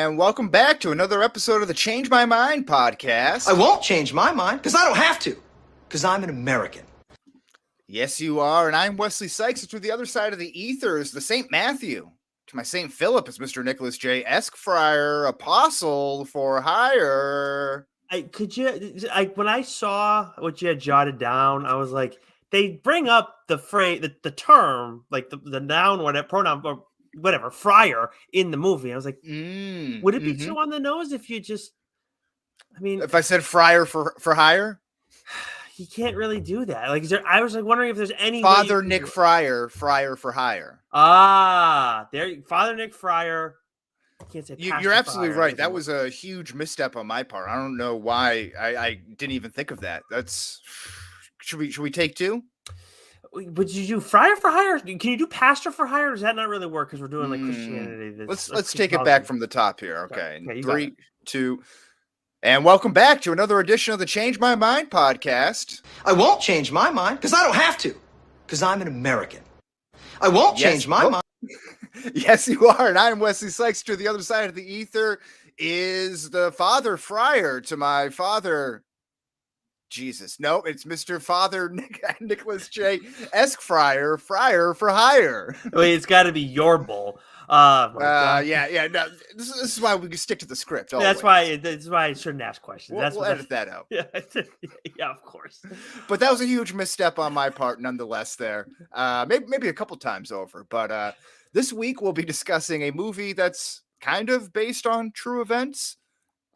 and welcome back to another episode of the Change My Mind podcast. I won't change my mind, because I don't have to, because I'm an American. Yes, you are, and I'm Wesley Sykes. And to the other side of the ether is the St. Matthew. To my St. Philip is Mr. Nicholas J. Esquire, Apostle for Hire. When I saw what you had jotted down, I was like, they bring up the phrase, the term, like the noun, whatever, pronoun, or whatever, friar in the movie. I was like, would it be too on the nose if you just, if I said friar for hire? You can't really do that. Like, I was like wondering if there's any Father Nick Fryer, friar for hire. Father Nick Fryer. I can't say you're absolutely right. That was a huge misstep on my part. I don't know why I didn't even think of that. Should we take two? Would you do friar for hire? Can you do pastor for hire? Or does that not really work because we're doing like Christianity? Let's take it back from the top here. Okay. 3, 2, and welcome back to another edition of the Change My Mind podcast. I won't change my mind, because I don't have to, because I'm an American. I won't change my mind. Yes, you are. And I'm Wesley Sykes. To the other side of the ether is the Father Friar to my father. Jesus. No, it's Mr. Father Nicholas J. Esquire, friar for hire. Wait, it's got to be your bull. No, this is why we stick to the script. That's why I shouldn't ask questions. We'll edit that out. Yeah, of course. But that was a huge misstep on my part, nonetheless. There, maybe a couple times over. But this week we'll be discussing a movie that's kind of based on true events,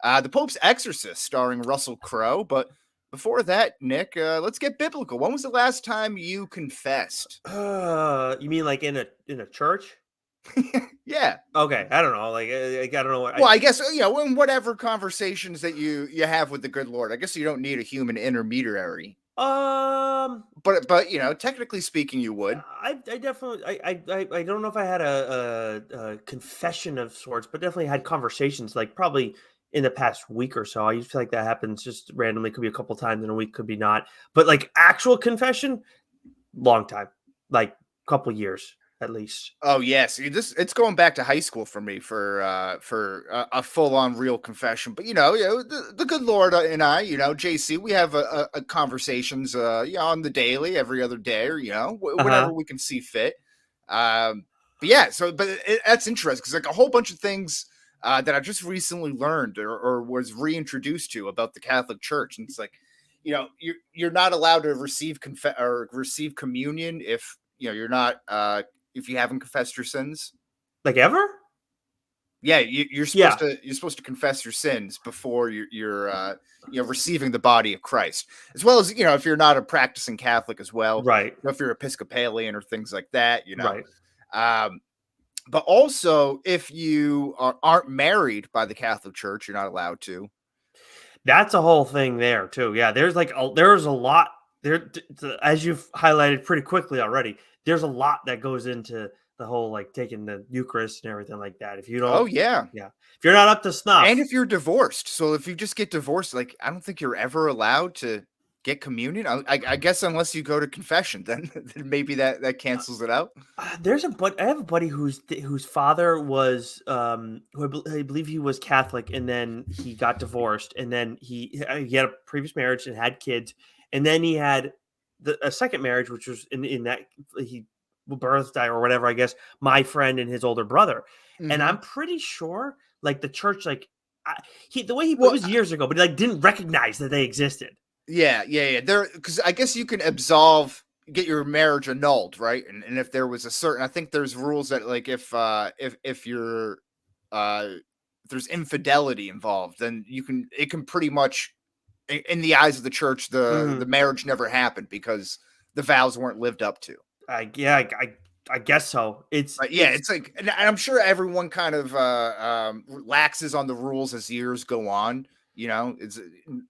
The Pope's Exorcist, starring Russell Crowe. But before that, Nick, let's get biblical. When was the last time you confessed? You mean like in a church? Yeah. Okay. I don't know. Like I don't know. Well, I guess in whatever conversations that you have with the good Lord, I guess you don't need a human intermediary. But technically speaking, you would. I definitely. I don't know if I had a confession of sorts, but definitely had conversations. Like probably in the past week or so. I used to feel like that happens just randomly. Could be a couple times in a week, could be not. But like actual confession, long time, like a couple years. At least. Oh yes, it's going back to high school for me for a full on real confession. But the good Lord and I, JC, we have a conversations on the daily, every other day, or whenever we can see fit. But that's interesting because like a whole bunch of things that I just recently learned or was reintroduced to about the Catholic Church, and it's like you're not allowed to receive receive communion if you're not if you haven't confessed your sins, like ever. Yeah, you're supposed to confess your sins before you're receiving the body of Christ, as well as if you're not a practicing Catholic as well, right? If you're Episcopalian or things like that, right. But also if you aren't married by the Catholic Church, you're not allowed to. That's a whole thing there too. Yeah, there's a lot there, as you've highlighted pretty quickly already. There's a lot that goes into the whole like taking the Eucharist and everything like that. If you don't, if you're not up to snuff, and if you're divorced, so if you just get divorced, like I don't think you're ever allowed to get communion. I guess unless you go to confession, then maybe that cancels it out. I have a buddy whose father was who I believe he was Catholic, and then he got divorced, and then he had a previous marriage and had kids, and then he had a second marriage, which was in that he birthed or whatever, I guess, my friend and his older brother. Mm-hmm. And I'm pretty sure like the church, like it was years ago, but like didn't recognize that they existed. Yeah. There, because I guess you can get your marriage annulled, right? And if there was I think there's rules that like if you're if there's infidelity involved, then it can pretty much, in the eyes of the church, the marriage never happened because the vows weren't lived up to. I guess so. It's like, and I'm sure everyone kind of laxes on the rules as years go on. It's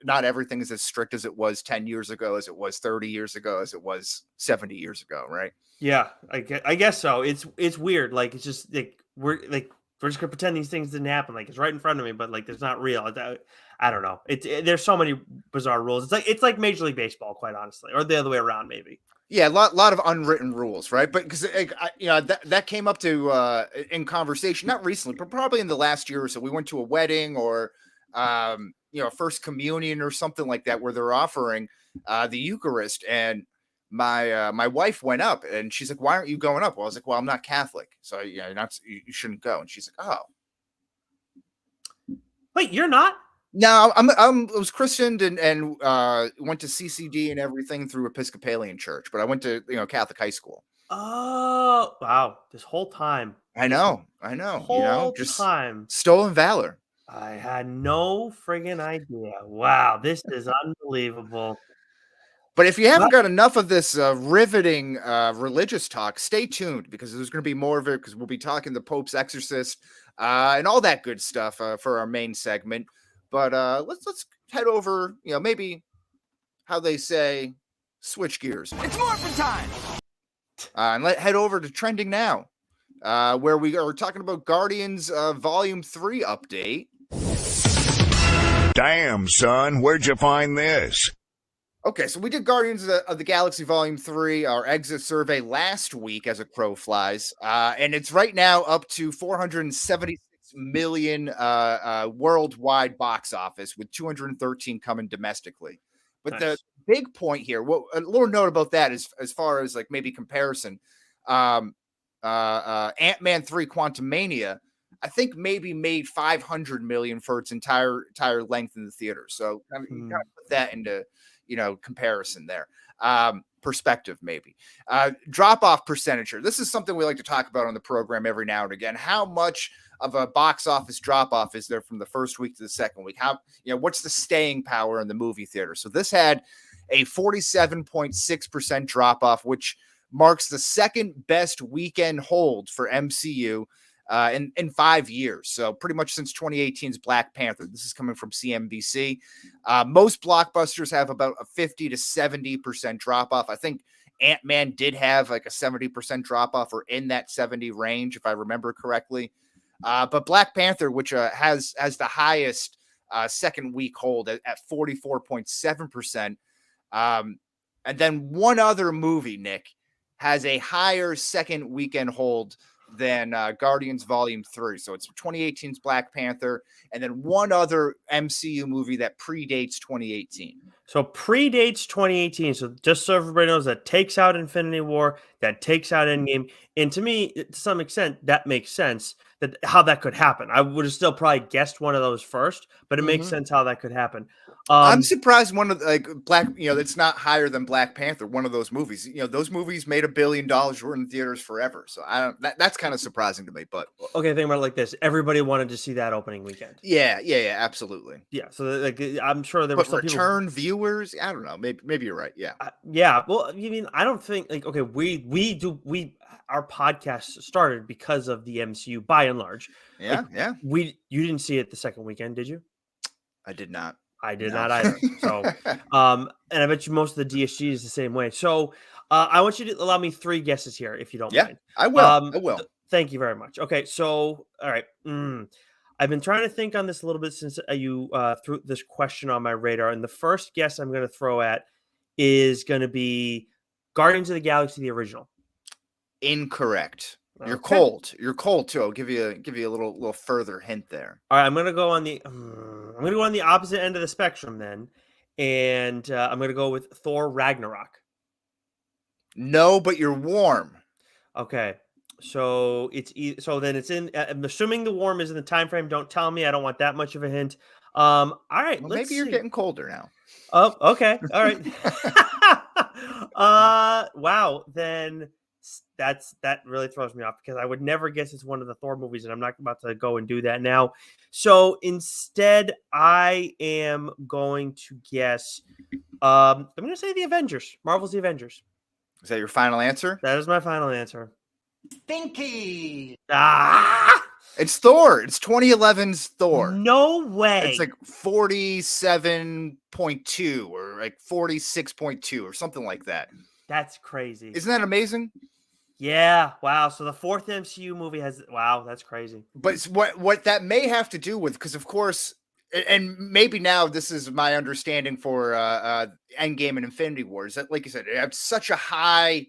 not everything is as strict as it was 10 years ago, as it was 30 years ago, as it was 70 years ago, right? Yeah, I guess so. It's weird. Like it's just like we're just gonna pretend these things didn't happen. Like it's right in front of me, but like it's not real. I don't know. There's so many bizarre rules. It's like Major League Baseball, quite honestly, or the other way around, maybe. Yeah, lot of unwritten rules, right? But because that came up to in conversation, not recently, but probably in the last year or so. We went to a wedding or first communion or something like that, where they're offering the Eucharist, and my wife went up and she's like, "Why aren't you going up?" Well, I was like, "Well, I'm not Catholic, so you shouldn't go." And she's like, "Oh, Wait, you're not? no, I was christened and went to CCD and everything through Episcopalian church, but I went to Catholic high school." Oh, wow. This whole time. I This know, whole just time. stolen valor. I had no friggin' idea. Wow, this is unbelievable. But if you What? haven't got enough of this riveting religious talk, stay tuned because there's going to be more of it because we'll be talking the Pope's Exorcist and all that good stuff for our main segment. But let's head over, maybe how they say, switch gears, It's morphin' time! and head over to trending now, where we are talking about Guardians Volume 3 update. Damn, son, where'd you find this? Okay, so we did Guardians of the Galaxy Volume 3, our exit survey last week as a crow flies, and it's right now up to 476 million worldwide box office, with 213 coming domestically. But the Nice. big point here, a little note about that is as far as like maybe comparison, Ant-Man 3 Quantumania, I think maybe made 500 million for its entire length in the theater. So you kind of put that into comparison there, perspective maybe. Drop off percentage here. This is something we like to talk about on the program every now and again. How much of a box office drop off is there from the first week to the second week? How what's the staying power in the movie theater? So this had a 47.6% drop off, which marks the second best weekend hold for MCU in 5 years. So pretty much since 2018's Black Panther. This is coming from CNBC. Most blockbusters have about a 50 to 70% drop off. I think Ant-Man did have like a 70% drop off, or in that 70 range, if I remember correctly. But Black Panther, which has the highest second week hold at 44.7%. And then one other movie, Nick, has a higher second weekend hold than Guardians Volume 3. So it's 2018's Black Panther, and then one other MCU movie that predates 2018. So predates 2018. So just so everybody knows, that takes out Infinity War, that takes out Endgame. And to me, to some extent, that makes sense that how that could happen. I would have still probably guessed one of those first, but it makes sense how that could happen. I'm surprised one of it's not higher than Black Panther. One of those movies, those movies made $1 billion, were in theaters forever. So that's kind of surprising to me. But okay, think about it like this: everybody wanted to see that opening weekend. Yeah, absolutely. Yeah, so like I'm sure there were some return viewers. I don't know. Maybe you're right. Yeah, yeah. Well, I don't think okay. Our podcast started because of the MCU by and large. Yeah, You didn't see it the second weekend, did you? I did not. I did not either. So, and I bet you most of the DSG is the same way. So, I want you to allow me 3 guesses here, if you don't mind. I will. I will. Thank you very much. Okay, so all right. I've been trying to think on this a little bit since you threw this question on my radar, and the first guess I'm going to throw at is going to be Guardians of the Galaxy, the original. Incorrect. You're cold. You're cold too. I'll give you a little further hint there. All right, I'm gonna go on the opposite end of the spectrum then, and I'm gonna go with Thor Ragnarok. No, but you're warm. Okay, so then it's in. I'm assuming the warm is in the time frame. Don't tell me. I don't want that much of a hint. All right, well, maybe you're getting colder now. Oh, okay. All right. Wow. Then that really throws me off because I would never guess it's one of the Thor movies, and I'm not about to go and do that now. So instead, I am going to guess. I'm going to say the Avengers. Marvel's The Avengers. Is that your final answer? That is my final answer. Stinky. It's Thor. It's 2011's Thor. No way. It's like 47.2 or like 46.2 or something like that. That's crazy. Isn't that amazing? Yeah. Wow. So the 4th MCU movie has. Wow. That's crazy. But what that may have to do with, because of course and maybe now this is my understanding for Endgame and Infinity Wars. That, like you said, it had such a high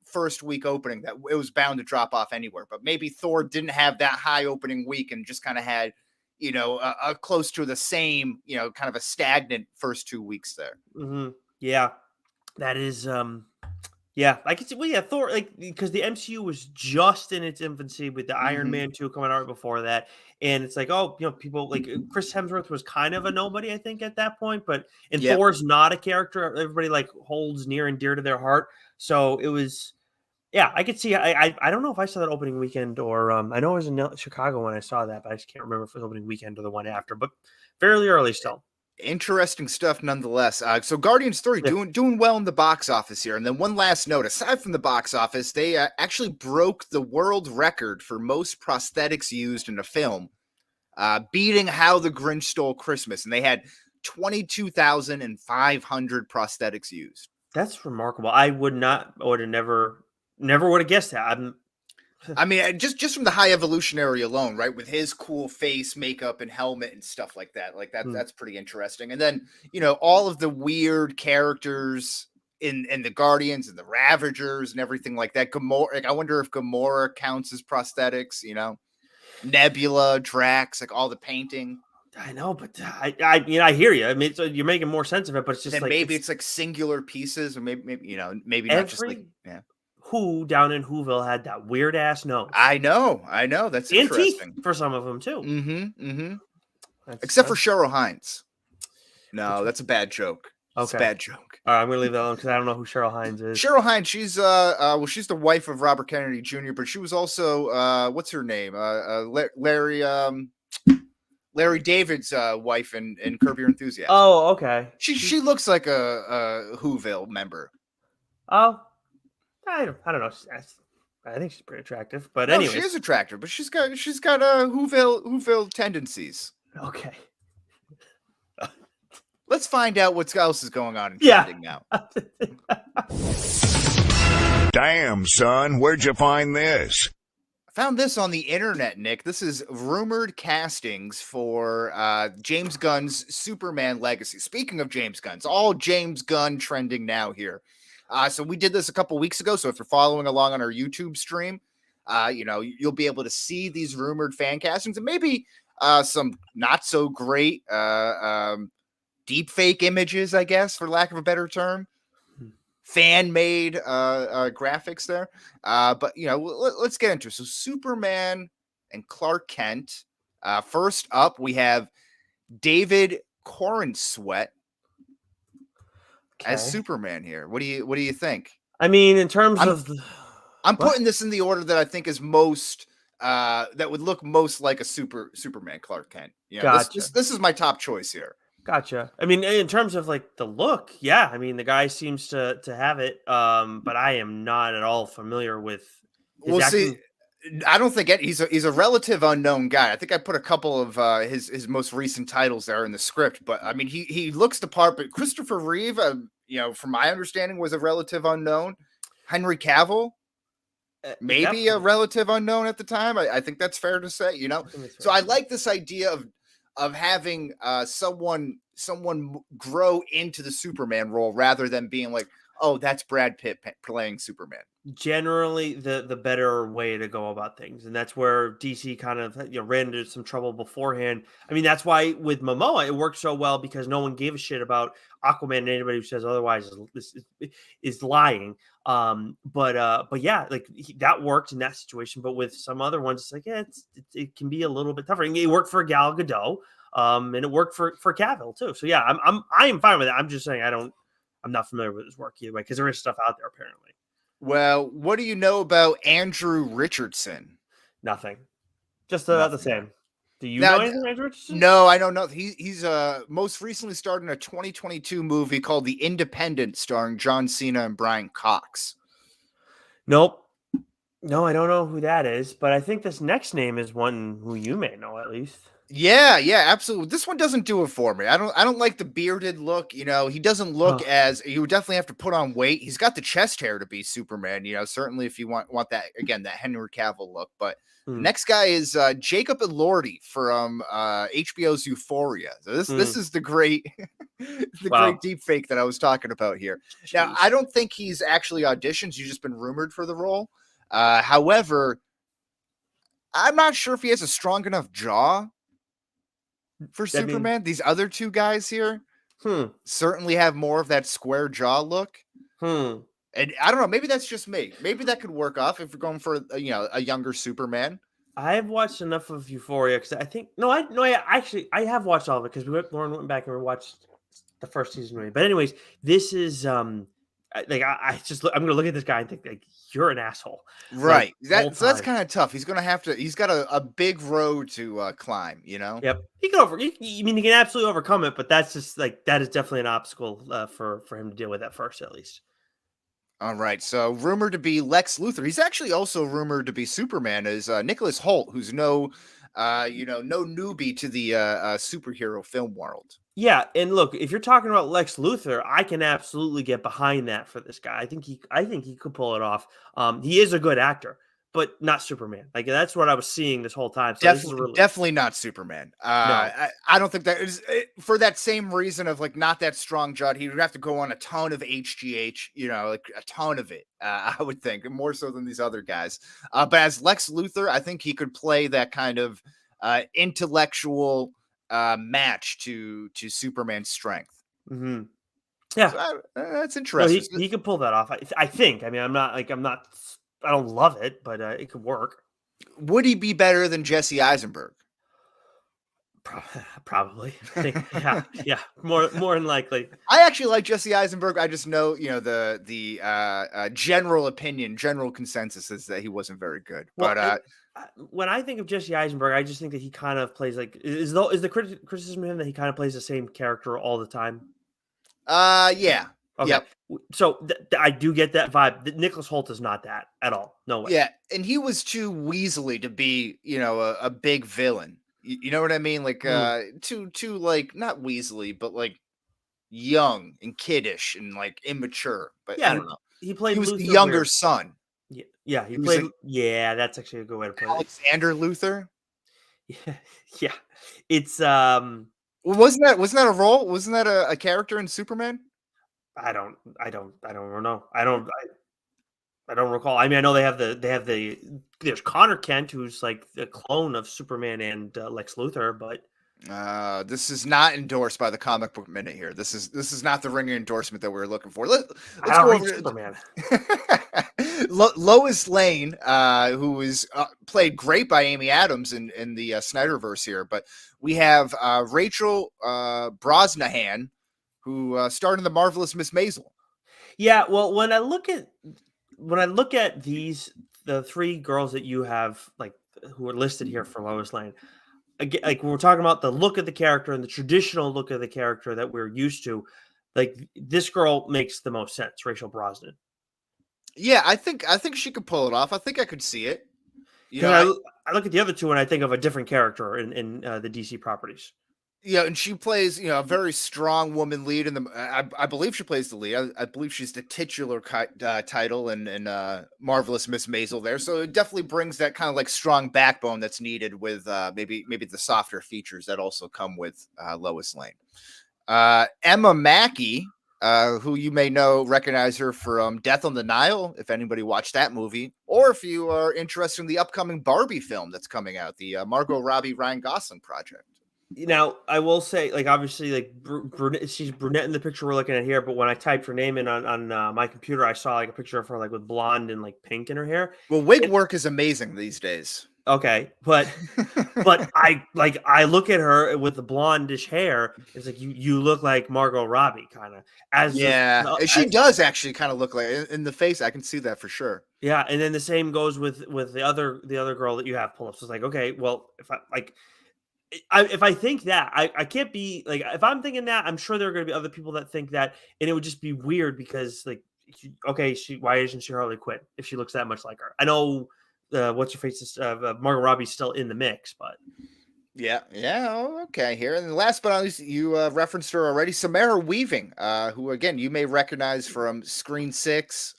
first week opening that it was bound to drop off anywhere. But maybe Thor didn't have that high opening week and just kind of had, a close to the same, kind of a stagnant first 2 weeks there. Mm-hmm. Yeah, that is. Yeah, I could see. Well, yeah, Thor, like because the MCU was just in its infancy with the Iron Man 2 coming out before that, and it's like, oh, people like Chris Hemsworth was kind of a nobody, I think, at that point. But Yep. Thor's not a character everybody like holds near and dear to their heart. So it was, yeah, I could see. I don't know if I saw that opening weekend or I know it was in Chicago when I saw that, but I just can't remember if it was opening weekend or the one after. But fairly early still. Interesting stuff nonetheless. So Guardians 3 doing well in the box office here. And then one last note, aside from the box office, they actually broke the world record for most prosthetics used in a film, beating How the Grinch Stole Christmas. And they had 22,500 prosthetics used. That's remarkable. I would have never would have guessed that. I mean, just from the High Evolutionary alone, right? With his cool face, makeup, and helmet and stuff like that. Like that's pretty interesting. And then, all of the weird characters in the Guardians and the Ravagers and everything like that. Gamora, like, I wonder if Gamora counts as prosthetics, Nebula, Drax, like all the painting. I know, but I hear you. I mean, you're making more sense of it, but it's just and like maybe it's like singular pieces, or maybe not just like Who down in Whoville had that weird ass nose? I know. That's and interesting teeth for some of them too. Except for Cheryl Hines. No, that's a bad joke. It's a bad joke. All right, I'm gonna leave that alone because I don't know who Cheryl Hines is. Cheryl Hines, she's she's the wife of Robert Kennedy Jr., but she was also what's her name? Larry David's wife in Curb Your Enthusiasm. Oh, okay. She looks like a Whoville member. Oh, I don't know. I think she's pretty attractive, but anyway, she is attractive, but she's got Whoville tendencies. Okay. Let's find out what else is going on in trending now. Damn, son, where'd you find this? I found this on the internet, Nick. This is rumored castings for James Gunn's Superman Legacy. Speaking of James Gunn's, all James Gunn trending now here. So we did this a couple weeks ago. So if you're following along on our YouTube stream, you'll be able to see these rumored fan castings and maybe some not so great deep fake images, I guess, for lack of a better term. Fan-made graphics there. But, let's get into it. So Superman and Clark Kent. First up, we have David Corenswet as Superman here. What do you think? I mean, in terms of... I'm putting this in the order that I think is most... that would look most like a Superman Clark Kent. Gotcha. This is my top choice here. Gotcha. I mean, in terms of like the look, yeah. I mean, the guy seems to have it, but I am not at all familiar with. See, I don't think he's a relative unknown guy. I think I put a couple of his most recent titles there in the script, but I mean, he looks the part. But Christopher Reeve, from my understanding, was a relative unknown. Henry Cavill, maybe a relative unknown at the time. I think that's fair to say. So I like this idea of having someone grow into the Superman role rather than being like, oh, that's Brad Pitt playing Superman. Generally, the better way to go about things, and that's where DC kind of ran into some trouble beforehand. I mean, that's why with Momoa it worked so well because no one gave a shit about Aquaman, and anybody who says otherwise is lying. But yeah, like that worked in that situation. But with some other ones, it's like it can be a little bit tougher. And it worked for Gal Gadot, and it worked for Cavill too. So yeah, I am fine with it. I'm just saying I'm not familiar with his work either way because there is stuff out there apparently. Well, what do you know about Andrew Richardson? Nothing. Just about the same. Do you know anything, Andrew Richardson? No, I don't know. He's most recently starred in a 2022 movie called The Independent, starring John Cena and Brian Cox. Nope. No, I don't know who that is, but I think this next name is one who you may know at least. Yeah, absolutely. This one doesn't do it for me. I don't like the bearded look. He doesn't look Ugh. as you would definitely have to put on weight. He's got the chest hair to be Superman. Certainly if you want that again, that Henry Cavill look. But the Mm, next guy is Jacob Elordi from HBO's Euphoria. So this mm. is the great the Wow. great deep fake that I was talking about here. Now Jeez. I don't think he's actually auditioned. He's just been rumored for the role. However, I'm not sure if he has a strong enough jaw for I mean, Superman. These other two guys here hmm, certainly have more of that square jaw look. hmm. And I don't know, maybe that's just me. Maybe that could work off if we're going for a younger Superman. I've watched enough of Euphoria because I think I actually I have watched all of it because Lauren went back and we watched the first season with me. But anyways, this is I'm gonna look at this guy and think like you're an asshole, like Right. the whole That's time. kind of tough. He's got a big road to climb. Yep, he can I mean, he can absolutely overcome it, but that's just like that is definitely an obstacle for him to deal with at first, at least. All right. So rumored to be Lex Luthor. He's actually also rumored to be Superman is Nicholas Holt, who's no newbie to the superhero film world. Yeah, and look, if you're talking about Lex Luthor, I can absolutely get behind that for this guy. I think he could pull it off. He is a good actor, but not Superman. Like that's what I was seeing this whole time. So this is really Definitely not Superman. no. I don't think that is for that same reason of like not that strong Judd. He would have to go on a ton of HGH, like a ton of it. I would think more so than these other guys. But as Lex Luthor, I think he could play that kind of intellectual match to Superman's strength. Hmm. Yeah, So that's no, interesting. he could pull that off. I think. I mean, I'm not. I don't love it, but it could work. Would he be better than Jesse Eisenberg? Pro- Probably. I think. Yeah, yeah. More than likely. I actually like Jesse Eisenberg. I just know, the general opinion, general consensus is that he wasn't very good. Well, But when I think of Jesse Eisenberg, I just think that he kind of plays like is the criticism of him that he kind of plays the same character all the time. yeah, Okay, yep, so I do get that vibe. Nicholas Holt is not that at all. No way. yeah, and he was too weaselly to be, a big villain. You know what I mean? Like, Mm. too like not weaselly, but like young and kiddish and like immature. But I Yeah, don't know. he He played was the Luther younger weird. son. Yeah, yeah, he He was played. like Yeah, that's actually a good way to put it. Alexander Luthor. Yeah, yeah. It's Well, wasn't that a role? Wasn't that a character in Superman? I don't know. I don't recall. I mean, I know they have the there's Connor Kent who's like the clone of Superman and Lex Luthor, but This is not endorsed by the Comic Book Minute here. This is not the ringing endorsement that we were looking for. I Let's don't go read over Superman. Lois Lane, who was played great by Amy Adams in the Snyderverse here, but we have Rachel Brosnahan, who starred in The Marvelous Miss Maisel. Yeah, well, when I look at the three girls that you have like who are listed here for Lois Lane, again, like when we're talking about the look of the character and the traditional look of the character that we're used to, like this girl makes the most sense, Rachel Brosnan. Yeah, I think she could pull it off. I think I could see it. Because I look at the other two and I think of a different character in the DC properties. Yeah, and she plays, a very strong woman lead in the. I believe she plays the lead. I believe she's the titular title in Marvelous Miss Maisel there. So it definitely brings that kind of like strong backbone that's needed with maybe the softer features that also come with Lois Lane. Emma Mackey, who you may recognize her from Death on the Nile, if anybody watched that movie, or if you are interested in the upcoming Barbie film that's coming out, the Margot Robbie Ryan Gosling project. Now, I will say, like, obviously, like, brunette, she's brunette in the picture we're looking at here, but when I typed her name in on my computer, I saw, like, a picture of her, like, with blonde and, like, pink in her hair. Well, wig work is amazing these days. Okay, but I look at her with the blondish hair, it's like, you look like Margot Robbie, kind of. Yeah, she does actually kind of look like in the face. I can see that for sure. Yeah, and then the same goes with the other girl that you have pull up. So it's like, okay, well, if I think that, I can't be like, if I'm thinking that, I'm sure there are going to be other people that think that, and it would just be weird because, like, okay, why isn't she Harley Quinn if she looks that much like her? I know what's her face, Margot Robbie's still in the mix, but Yeah, yeah, oh, okay. Here, and last but not least, you referenced her already, Samara Weaving, who again you may recognize from Scream Six,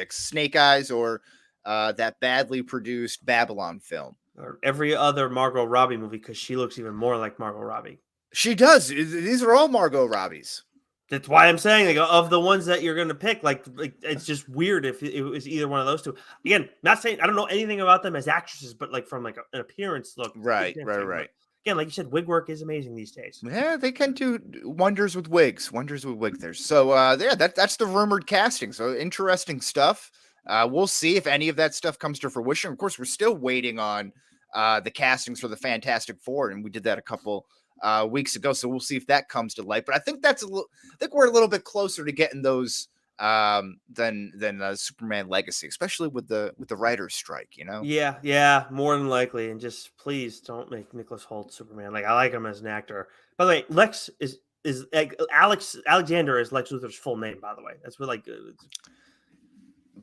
Snake Eyes, or that badly produced Babylon film. Or every other Margot Robbie movie, because she looks even more like Margot Robbie. She does. These are all Margot Robbies. That's why I'm saying, like, of the ones that you're going to pick, like it's just weird if it was either one of those two. Again, not saying I don't know anything about them as actresses, but like from like an appearance look, Right. But again, like you said, wig work is amazing these days. Yeah, they can do wonders with wigs. Wonders with wig there. So yeah, that's the rumored casting. So interesting stuff. We'll see if any of that stuff comes to fruition. Of course, we're still waiting on the castings for the Fantastic Four, and we did that a couple weeks ago. So we'll see if that comes to light. But I think I think we're a little bit closer to getting those than Superman Legacy, especially with the writer's strike. Yeah, more than likely. And just please don't make Nicholas Hoult Superman. Like I like him as an actor. By the way, Lex is like Alexander is Lex Luthor's full name. By the way, that's what like.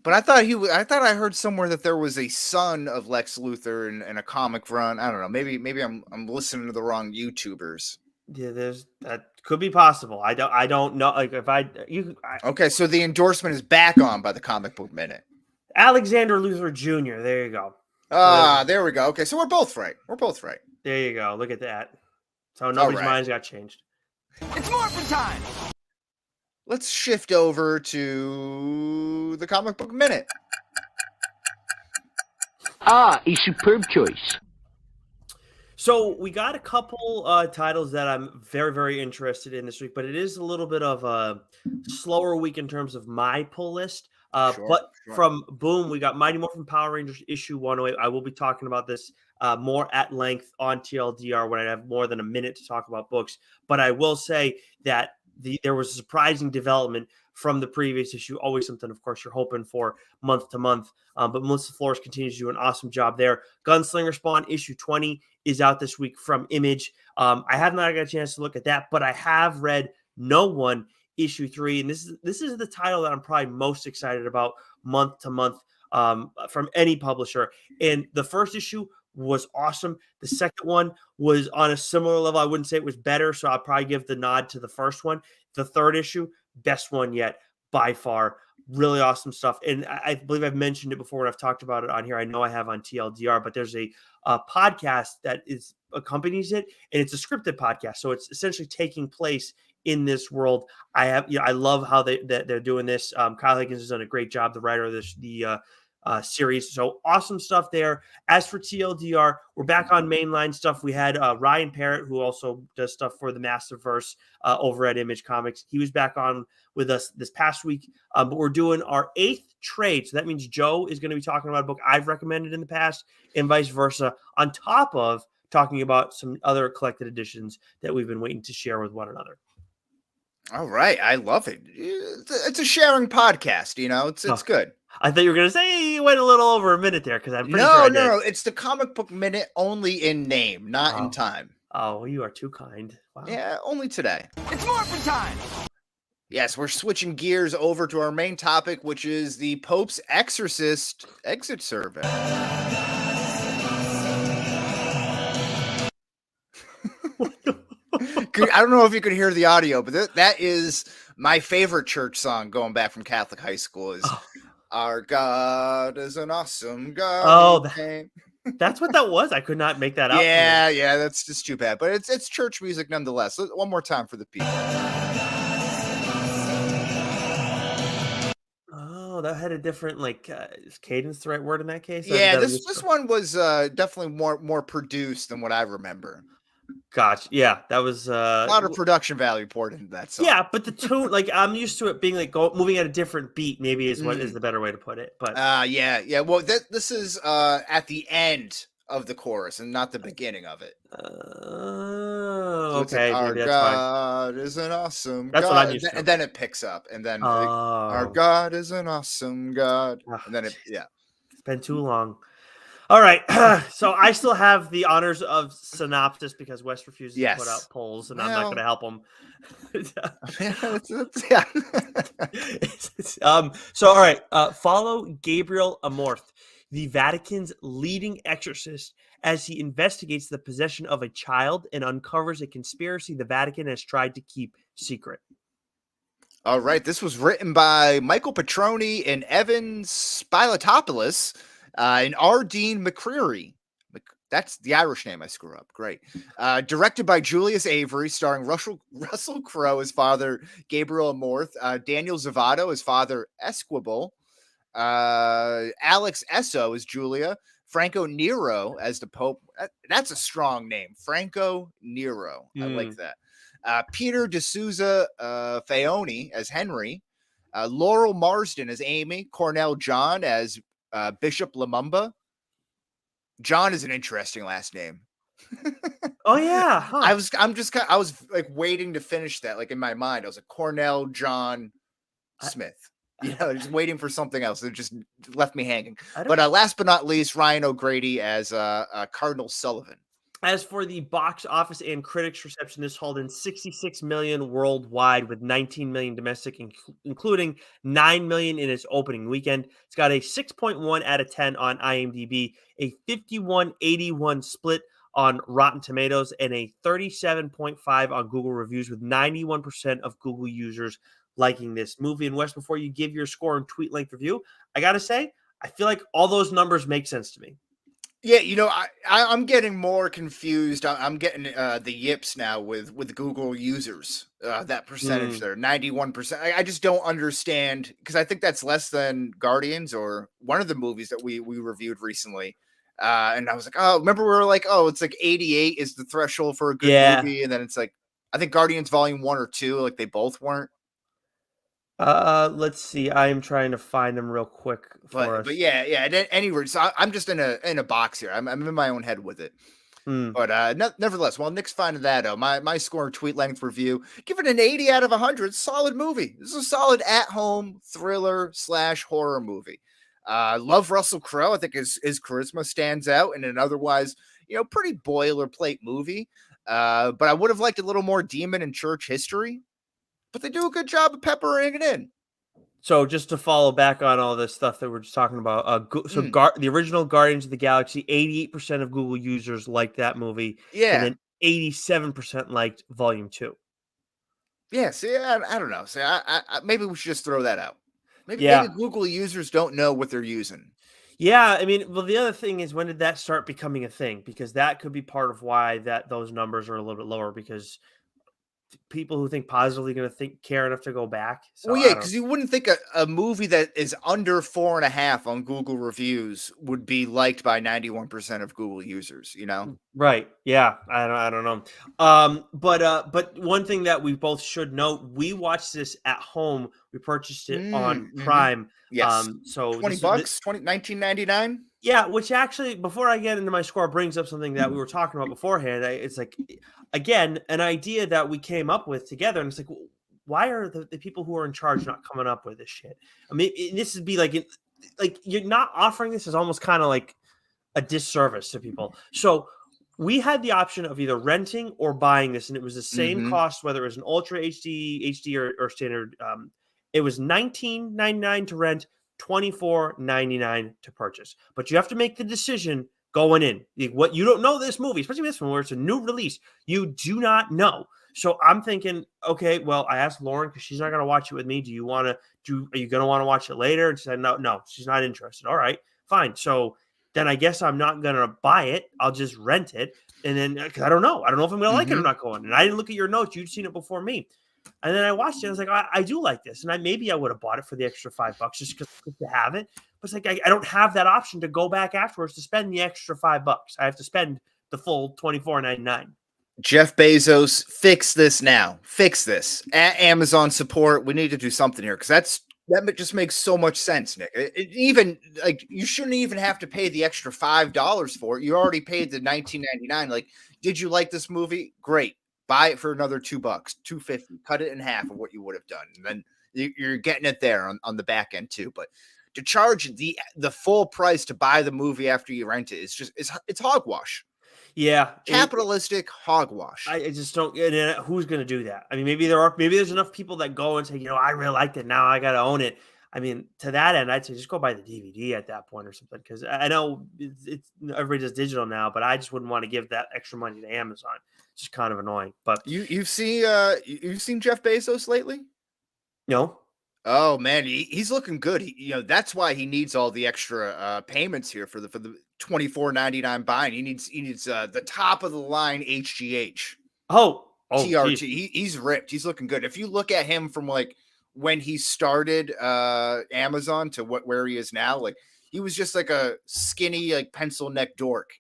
But I thought I heard somewhere that there was a son of Lex Luthor in a comic run. I don't know. Maybe I'm listening to the wrong YouTubers. Yeah, that could be possible. I don't know. Like if okay, so the endorsement is back on by the Comic Book Minute. Alexander Luthor Jr. There you go. There we go. Okay, so we're both right. There you go. Look at that. So nobody's minds got changed. It's Morphin time! Let's shift over to the Comic Book Minute. A superb choice. So we got a couple titles that I'm very, very interested in this week, but it is a little bit of a slower week in terms of my pull list. But from Boom, we got Mighty Morphin Power Rangers issue 108. I will be talking about this more at length on TLDR when I have more than a minute to talk about books. But I will say that there was a surprising development from the previous issue. Always something, of course, you're hoping for month to month. But Melissa Flores continues to do an awesome job there. Gunslinger Spawn issue 20 is out this week from Image. I have not got a chance to look at that, but I have read No One issue 3, and this is the title that I'm probably most excited about month to month from any publisher. And the first issue was awesome. The second one was on a similar level. I wouldn't say it was better, so I'll probably give the nod to the first one. The third issue, best one yet by far. Really awesome stuff. And I believe I've mentioned it before when I've talked about it on here. I know I have on TLDR, but there's a podcast that accompanies it, and it's a scripted podcast. So it's essentially taking place in this world. I love how they're doing this. Kyle Higgins has done a great job, the writer of the series. So awesome stuff there. As for TLDR, we're back on mainline stuff. We had Ryan Parrott, who also does stuff for the Massiverse over at Image Comics. He was back on with us this past week, but we're doing our 8th trade. So that means Joe is going to be talking about a book I've recommended in the past and vice versa, on top of talking about some other collected editions that we've been waiting to share with one another. All right. I love it. It's a sharing podcast, it's good. I thought you were going to say you went a little over a minute there, because I'm pretty sure No. It's the Comic Book Minute only in name, not in time. Oh, you are too kind. Wow. Yeah, only today. It's Morphin time! Yes, we're switching gears over to our main topic, which is the Pope's Exorcist exit survey. I don't know if you could hear the audio, but that is my favorite church song going back from Catholic high school is Our God is an awesome God. Oh, that's what that was. I could not make that up. Yeah, that's just too bad. But it's church music nonetheless. One more time for the people. Oh, that had a different is cadence the right word in that case? Yeah, this one was definitely more produced than what I remember. Gotcha. Yeah, that was a lot of production value poured into that song. Yeah, but the tune, I'm used to it being moving at a different beat. Maybe is what is the better way to put it. But yeah. Well, this is at the end of the chorus and not the beginning of it. So okay. Our God is an awesome God. That's what I'm used to. And then it picks up, and then our God is an awesome God, and then it's been too long. All right, so I still have the honors of synopsis because Wes refuses to put out polls, and I'm not going to help him. So, all right, follow Gabriel Amorth, the Vatican's leading exorcist, as he investigates the possession of a child and uncovers a conspiracy the Vatican has tried to keep secret. All right, this was written by Michael Petroni and Evan Spilotopoulos and R. Dean McCreary. That's the Irish name I screw up. Great. Directed by Julius Avery, starring Russell Crowe as Father Gabriel Amorth, Daniel Zavato as Father Esquibel, Alex Esso as Julia, Franco Nero as the Pope. That's a strong name. Franco Nero. I like that. Peter D'Souza Feoni as Henry, Laurel Marsden as Amy, Cornell John as Bishop Lumumba. John is an interesting last name. Oh yeah, huh. I was like waiting to finish that, like in my mind. I was like Cornell John Smith. Just waiting for something else. It just left me hanging. But last but not least, Ryan O'Grady as Cardinal Sullivan. As for the box office and critics reception, this hauled in $66 million worldwide with $19 million domestic, including $9 million in its opening weekend. It's got a 6.1 out of 10 on IMDb, a 51-81 split on Rotten Tomatoes, and a 37.5 on Google reviews, with 91% of Google users liking this movie. And Wes, before you give your score and tweet length review, I got to say, I feel like all those numbers make sense to me. Yeah, I'm getting more confused. I'm getting the yips now with Google users. That percentage there, 91%. I just don't understand, because I think that's less than Guardians or one of the movies that we reviewed recently. And I was like, oh, remember we were like, oh, it's like 88 is the threshold for a good movie, and then it's like, I think Guardians Volume 1 or 2, like they both weren't. Let's see. I am trying to find them real quick for us. But yeah. At any rate, so I'm just in a box here. I'm in my own head with it. But nevertheless, while Nick's finding that out, my score and tweet length review, give it an 80 out of 100. Solid movie. This is a solid at-home thriller / horror movie. Love Russell Crowe. I think his charisma stands out in an otherwise, pretty boilerplate movie. But I would have liked a little more demon and church history. But they do a good job of peppering it in. So just to follow back on all this stuff that we're just talking about, the original Guardians of the Galaxy, 88% of Google users liked that movie. Yeah. And then 87% liked Volume 2. Yeah, see, I don't know. See, I maybe we should just throw that out. Maybe Google users don't know what they're using. Yeah, I mean, well, the other thing is, when did that start becoming a thing? Because that could be part of why those numbers are a little bit lower, because people who think positively are going to care enough to go back. So, well, yeah, because you wouldn't think a movie that is under 4.5 on Google reviews would be liked by 91% of Google users, Right. Yeah. I don't know. But one thing that we both should note, we watched this at home. We purchased it on Prime. Yes. So $20, $19.99. Yeah, which actually, before I get into my score, brings up something that we were talking about beforehand. It's like, again, an idea that we came up with together, and it's like, why are the people who are in charge not coming up with this shit? I mean, this would be like you're not offering this is almost kind of like a disservice to people. So we had the option of either renting or buying this, and it was the same cost, whether it was an Ultra HD or standard. It was $19.99 to rent, $24.99 to purchase. But you have to make the decision going in. What you don't know this movie, especially this one where it's a new release, you do not know. So I'm thinking, okay, well, I asked Lauren because she's not going to watch it with me. Are you going to want to watch it later? And she said, no, she's not interested. All right, fine. So then I guess I'm not going to buy it. I'll just rent it. And then, because I don't know if I'm going to like it or not going. And I didn't look at your notes. You'd seen it before me. And then I watched it. I was like, I do like this. And maybe I would have bought it for the extra $5 just because to have it. But it's like, I don't have that option to go back afterwards to spend the extra $5. I have to spend the full $24.99. Jeff Bezos, fix this now. Fix this. At Amazon support, we need to do something here, because that just makes so much sense, Nick. Even like, you shouldn't even have to pay the extra $5 for it. You already paid the $19.99. Like, did you like this movie? Great. Buy it for another $2, $2.50. Cut it in half of what you would have done, and then you're getting it there on the back end too. But to charge the full price to buy the movie after you rent it is just it's hogwash. Yeah, capitalistic hogwash. I just don't. Who's going to do that? I mean, maybe there's enough people that go and say, I really liked it. Now I got to own it. I mean, to that end, I'd say just go buy the DVD at that point or something, because I know it's everybody does digital now, but I just wouldn't want to give that extra money to Amazon. It's just kind of annoying. But You've seen Jeff Bezos lately? no, Oh man, he's looking good. That's why he needs all the extra payments here for the $24.99 buying. He needs the top of the line HGH. geez. TRG. He's ripped. He's looking good. If you look at him from like when he started Amazon to where he is now, like he was just like a skinny, like pencil neck dork.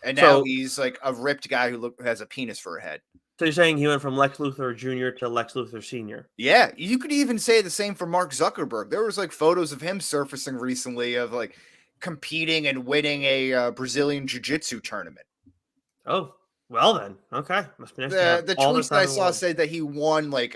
And now So, he's like a ripped guy who has a penis for a head. so you're saying he went from Lex Luthor Jr. to Lex Luthor Sr. Yeah, you could even say the same for Mark Zuckerberg. There was like photos of him surfacing recently of like competing and winning a Brazilian jiu-jitsu tournament. Oh, well then. Okay. Must be nice to The have the all tweets the that I time in the saw world. said that he won like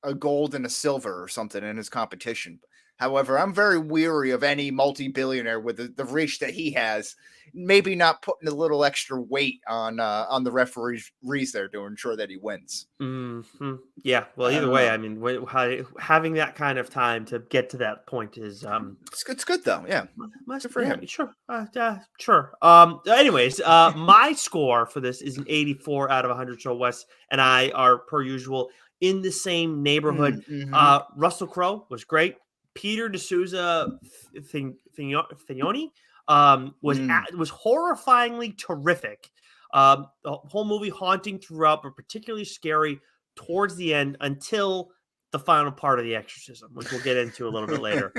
a gold and a silver or something in his competition. However, I'm very weary of any multi-billionaire with the reach that he has, maybe not putting a little extra weight on the referees there to ensure that he wins. Mhm. Yeah. Well, I either don't way, know. I mean, having that kind of time to get to that point is It's good though. Yeah, must good for him. sure. Sure. Anyways, my score for this is an 84 out of 100. So Wes and I are, per usual, in the same neighborhood. Mm-hmm. Russell Crowe was great. Peter D'Souza Fignoni was horrifyingly terrific. The whole movie haunting throughout, but particularly scary towards the end until the final part of the exorcism, which we'll get into a little bit later.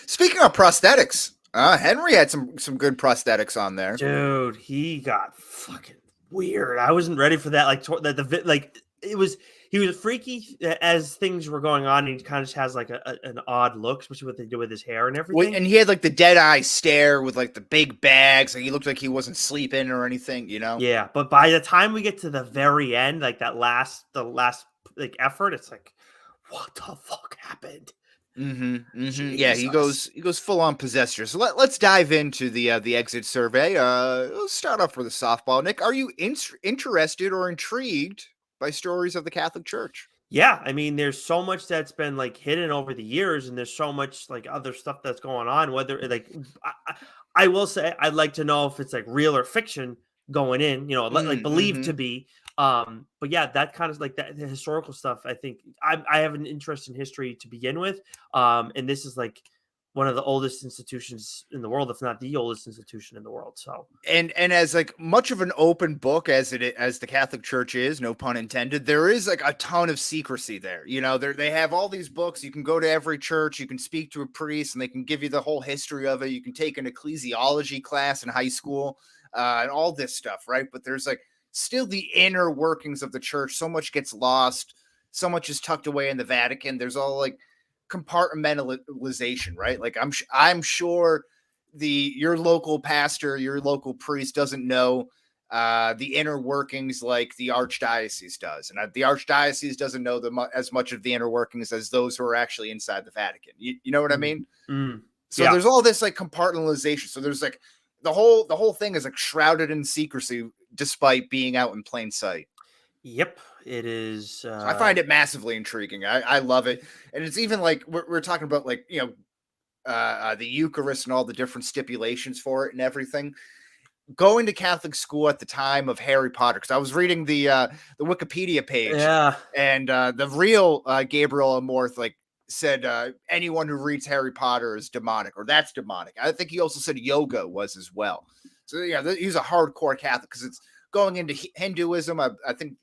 Speaking of prosthetics, Henry had some good prosthetics on there. Dude, he got fucking weird. I wasn't ready for that. He was freaky as things were going on. And he kind of just has like an odd look, especially what they do with his hair and everything. And he had like the dead eye stare with like the big bags. Like he looked like he wasn't sleeping or anything, Yeah, but by the time we get to the very end, like the last like effort, it's like, what the fuck happened? Yeah, he goes full on possessor. So let's dive into the exit survey. Let's start off with a softball. Nick, are you interested or intrigued by stories of the Catholic Church? Yeah, I mean, there's so much that's been like hidden over the years, and there's so much like other stuff that's going on. Whether like, I will say, I'd like to know if it's like real or fiction going in. Like believed to be. But yeah, that kind of like that the historical stuff. I think I have an interest in history to begin with. And this is like one of the oldest institutions in the world, if not the oldest institution in the world. So and as like much of an open book as the Catholic Church is, no pun intended, there is like a ton of secrecy there. They have all these books. You can go to every church, you can speak to a priest, and they can give you the whole history of it. You can take an ecclesiology class in high school, and all this stuff, right? But there's like still the inner workings of the church. So much gets lost. So much is tucked away in the Vatican. There's all like compartmentalization, right? Like I'm sure your local pastor, your local priest doesn't know the inner workings like the archdiocese does, and the archdiocese doesn't know as much of the inner workings as those who are actually inside the Vatican. You know what I mean? So yeah. There's all this like compartmentalization. So there's like the whole thing is like shrouded in secrecy despite being out in plain sight. Yep, it is. I find it massively intriguing. I love it. And it's even like we're talking about like, the Eucharist and all the different stipulations for it and everything. Going to Catholic school at the time of Harry Potter, because I was reading the Wikipedia page, and the real Gabriel Amorth like said anyone who reads Harry Potter is demonic, or that's demonic. I think he also said yoga was as well. So yeah, he's a hardcore Catholic because it's going into Hinduism. I think,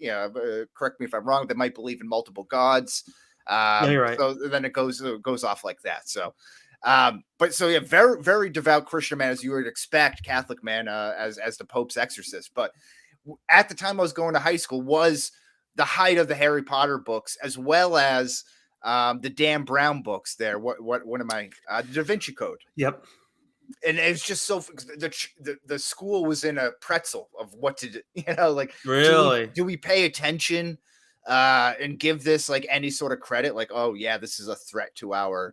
correct me if I'm wrong, they might believe in multiple gods. Yeah, you're right. So then it goes off like that. So, very, very devout Christian man, as you would expect, Catholic man, as the Pope's exorcist. But at the time I was going to high school was the height of the Harry Potter books, as well as the Dan Brown books there. What am I? The Da Vinci Code. Yep. And it's just so the school was in a pretzel of what to do, like really do we pay attention and give this like any sort of credit, like, oh yeah, this is a threat to our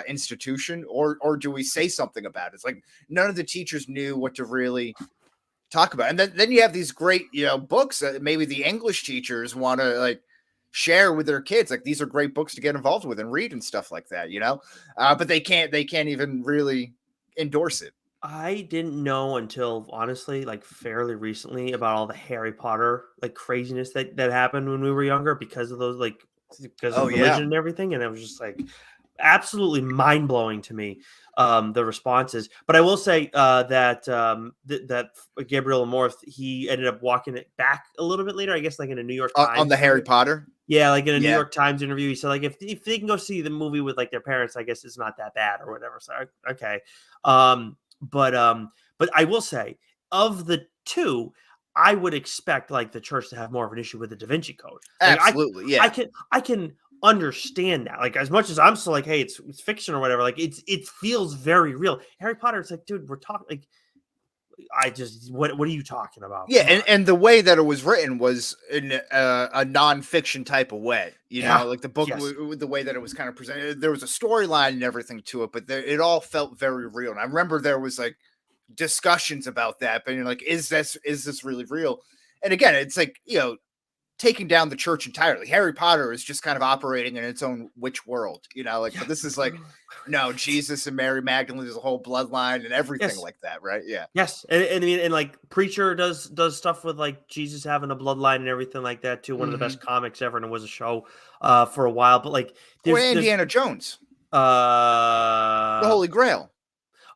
institution, or do we say something about it? It's like none of the teachers knew what to really talk about. And then you have these great books that maybe the English teachers want to like share with their kids. Like, these are great books to get involved with and read and stuff like that, but they can't even really endorse it. I didn't know until honestly, like fairly recently, about all the Harry Potter like craziness that happened when we were younger because of those because Oh of yeah. religion and everything, and it was just like absolutely mind blowing to me. The responses, but I will say that Gabriel Amorth, he ended up walking it back a little bit later, I guess, like in a New York On Times the Harry interview. Potter. Yeah, like in a New Yeah. York Times interview, he said like if they can go see the movie with like their parents, I guess it's not that bad or whatever. So okay, but I will say of the two, I would expect like the church to have more of an issue with the Da Vinci Code. Like, Absolutely, yeah. I can understand that. Like, as much as I'm still like, hey, it's fiction or whatever. Like, it feels very real. Harry Potter, it's like, dude, we're talking like. I just what are you talking about? Yeah, and the way that it was written was in a nonfiction type of way, Yeah, like the book, yes. with the way that it was kind of presented. There was a storyline and everything to it, but it all felt very real. And I remember there was like discussions about that, but you're like, is this really real? And again, it's like, taking down the church entirely. Harry Potter is just kind of operating in its own witch world, but this is like, no, Jesus and Mary Magdalene, there's a whole bloodline and everything Yes. like that, right? Yeah. Yes, and I mean, and like Preacher does stuff with like Jesus having a bloodline and everything like that too. One of the best comics ever, and it was a show for a while. But like, Or Indiana Jones, the Holy Grail.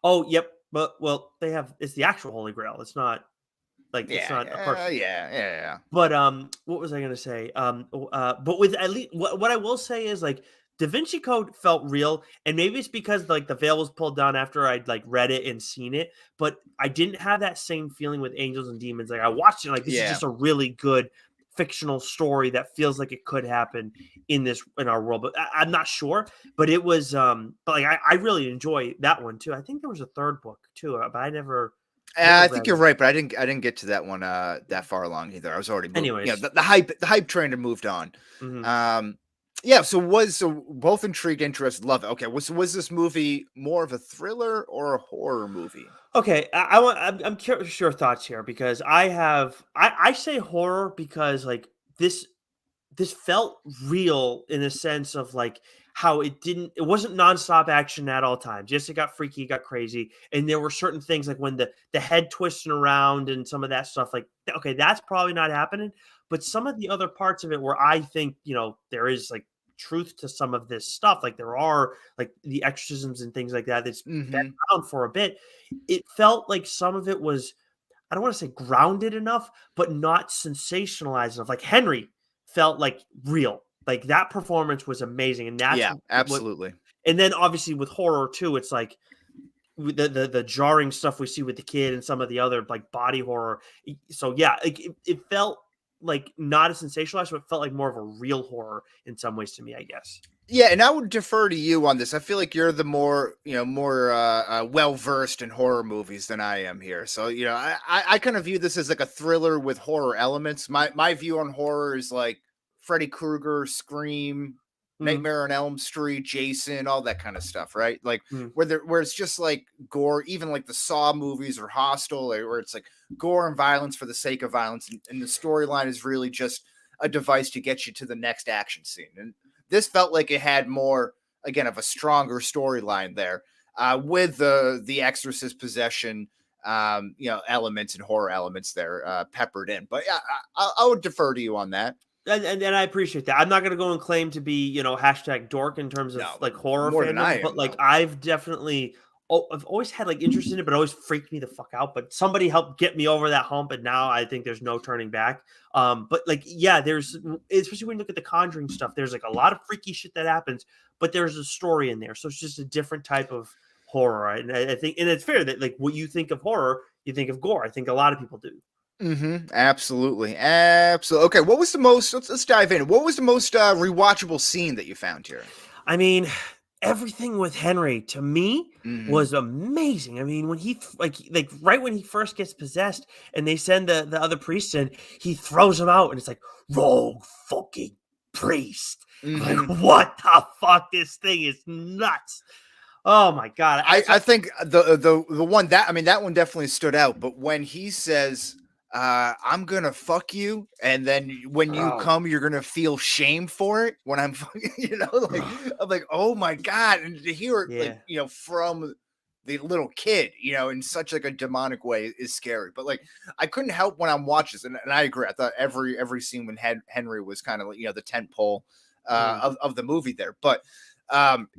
Oh, yep. But well, it's the actual Holy Grail. It's not like it's not a person. Yeah. But what was I gonna say? But with at least what I will say is like Da Vinci Code felt real, and maybe it's because like the veil was pulled down after I'd like read it and seen it, but I didn't have that same feeling with Angels and Demons. Like, I watched it, like, this is just a really good fictional story that feels like it could happen in our world. But I'm not sure. But it was but like I really enjoy that one too. I think there was a third book too, but I never. I think you're right, but I didn't get to that one that far along either. I was already moved. Anyways, the hype train had moved on. Yeah, so both intrigued, interested, love it. Okay, was this movie more of a thriller or a horror movie? Okay, I'm curious your thoughts here, because I say horror because like this felt real in a sense of like how it wasn't nonstop action at all times. Yes, it got freaky, it got crazy, and there were certain things like when the head twisting around and some of that stuff. Like, okay, that's probably not happening, but some of the other parts of it where I think there is like truth to some of this stuff, like there are like the exorcisms and things like that that's been around for a bit. It felt like some of it was, I don't want to say grounded enough, but not sensationalized enough. Like Henry felt like real. Like that performance was amazing, and that's absolutely. And then obviously with horror too, it's like the jarring stuff we see with the kid and some of the other like body horror. So yeah, like it felt like not as sensationalized, but it felt like more of a real horror in some ways to me, I guess. Yeah, and I would defer to you on this. I feel like you're the more well versed in horror movies than I am here. So I kind of view this as like a thriller with horror elements. My view on horror is like Freddy Krueger, Scream, Nightmare on Elm Street, Jason, all that kind of stuff, right? Like where it's just like gore, even like the Saw movies or Hostel, where it's like gore and violence for the sake of violence, and the storyline is really just a device to get you to the next action scene. And this felt like it had more, again, of a stronger storyline there, with the Exorcist possession, elements and horror elements there peppered in. But yeah, I would defer to you on that. And I appreciate that. I'm not going to go and claim to be, hashtag dork in terms of like horror fandom, but like I've definitely, I've always had like interest in it, but it always freaked me the fuck out. But somebody helped get me over that hump, and now I think there's no turning back. But like, yeah, there's, especially when you look at the Conjuring stuff, there's like a lot of freaky shit that happens, but there's a story in there, so it's just a different type of horror. Right? And I think, and it's fair that like what you think of horror, you think of gore. I think a lot of people do. Absolutely. Okay, what was the most? Let's dive in. What was the most rewatchable scene that you found here? I mean, everything with Henry to me was amazing. I mean, when he like right when he first gets possessed and they send the other priests in, he throws him out and it's like, rogue fucking priest. Like, what the fuck? This thing is nuts. Oh my god. I think the one that, I mean, that one definitely stood out, but when he says I'm gonna fuck you, and then when you Oh. come, you're gonna feel shame for it when I'm fucking, like I'm like, oh my god, and to hear it Yeah. from the little kid, in such like a demonic way is scary. But like I couldn't help when I'm watching this, and I agree. I thought every scene when Henry was kind of like, the tent pole of the movie there. But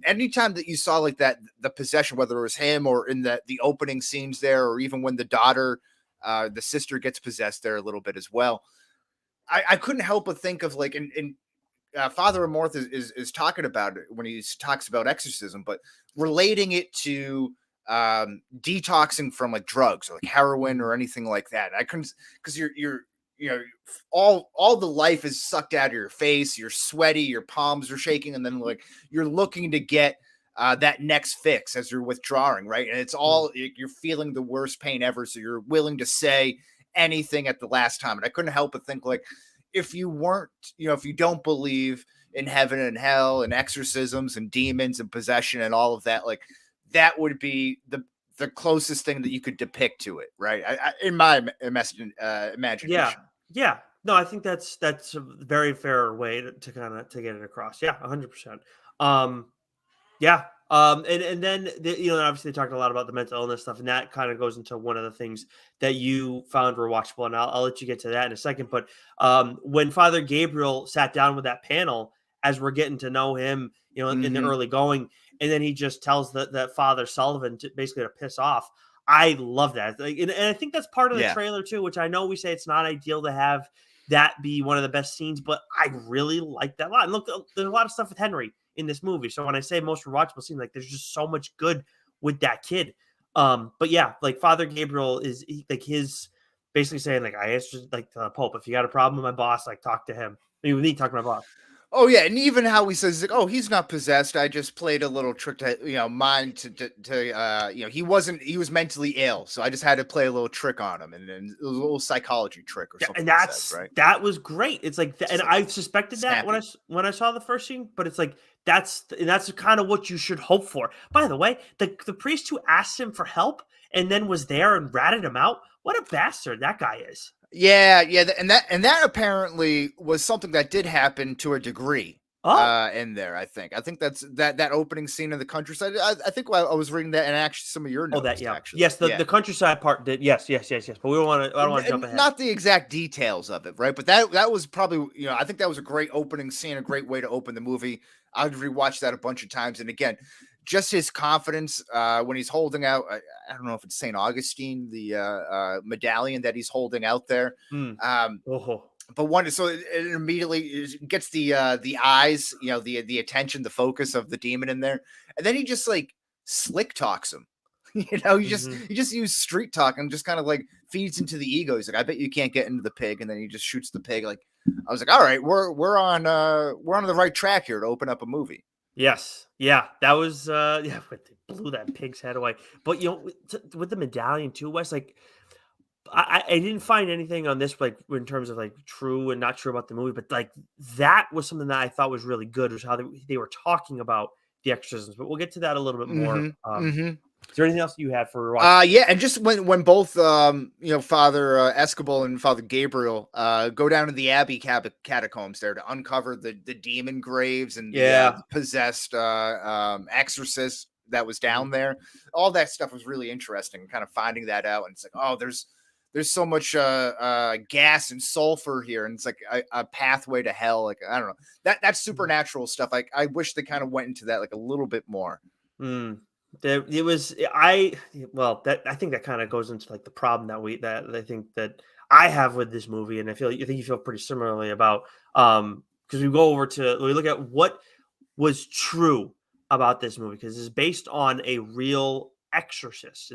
anytime that you saw like that, the possession, whether it was him or in the opening scenes there, or even when the daughter, the sister gets possessed there a little bit as well. I couldn't help but think of like in Father Amorth is talking about it when he talks about exorcism, but relating it to detoxing from like drugs or like heroin or anything like that. I couldn't, because you're all the life is sucked out of your face. You're sweaty, your palms are shaking, and then like you're looking to get that next fix as you're withdrawing, right? And it's all you're feeling the worst pain ever, so you're willing to say anything at the last time. And I couldn't help but think like, if you weren't, if you don't believe in heaven and hell and exorcisms and demons and possession and all of that, like that would be the closest thing that you could depict to it, right? In my imagination. Yeah. No, I think that's a very fair way to kind of to get it across. Yeah, 100%. Yeah. And then obviously they talked a lot about the mental illness stuff, and that kind of goes into one of the things that you found were watchable, and I'll let you get to that in a second. But when Father Gabriel sat down with that panel, as we're getting to know him, in the early going, and then he just tells that Father Sullivan basically to piss off. I love that, and I think that's part of the trailer too, which I know we say it's not ideal to have that be one of the best scenes, but I really like that a lot. And look, there's a lot of stuff with Henry in this movie. So when I say most rewatchable scene, like there's just so much good with that kid. But yeah, like Father Gabriel is like his basically saying like, I asked like the Pope, if you got a problem with my boss, like talk to him. I mean, we need to talk to my boss. Oh yeah, and even how he says like, "Oh, he's not possessed. I just played a little trick to mind to he was mentally ill, so I just had to play a little trick on him, and it was a little psychology trick or something." And like that, right? That was great. It's like, and like I suspected that when I saw the first scene, but it's like that's kind of what you should hope for. By the way, the priest who asked him for help and then was there and ratted him out, what a bastard that guy is. Yeah, and that apparently was something that did happen to a degree. In there, I think that's that opening scene in the countryside. I think I was reading that, and actually some of your notes. Actually, yes, the countryside part did. Yes. But we don't want to. I don't want to jump ahead. Not the exact details of it, right? But that was probably I think that was a great opening scene, a great way to open the movie. I'd rewatch that a bunch of times, and again, just his confidence when he's holding out. I don't know if it's Saint Augustine, the medallion that he's holding out there. But so it immediately gets the eyes, the attention, the focus of the demon in there, and then he just like slick talks him. He just use street talk and just kind of like feeds into the ego. He's like, I bet you can't get into the pig, and then he just shoots the pig. Like I was like, all right, we're on the right track here to open up a movie. Yes, yeah, that was they blew that pig's head away. But with the medallion too, Wes, like. I didn't find anything on this like in terms of like true and not true about the movie, but like that was something that I thought was really good, was how they were talking about the exorcisms. But we'll get to that a little bit more. Is there anything else you had for yeah, and just when both Father Escobar and Father Gabriel go down to the Abbey catacombs there to uncover the demon graves and the possessed exorcist that was down there, all that stuff was really interesting, kind of finding that out. And it's like, oh, there's so much gas and sulfur here, and it's like a pathway to hell. Like I don't know, that's supernatural stuff. Like I wish they kind of went into that like a little bit more. It was I think that kind of goes into like the problem that I think that I have with this movie, and I think you feel pretty similarly about because we look at what was true about this movie, because it's based on a real exorcist.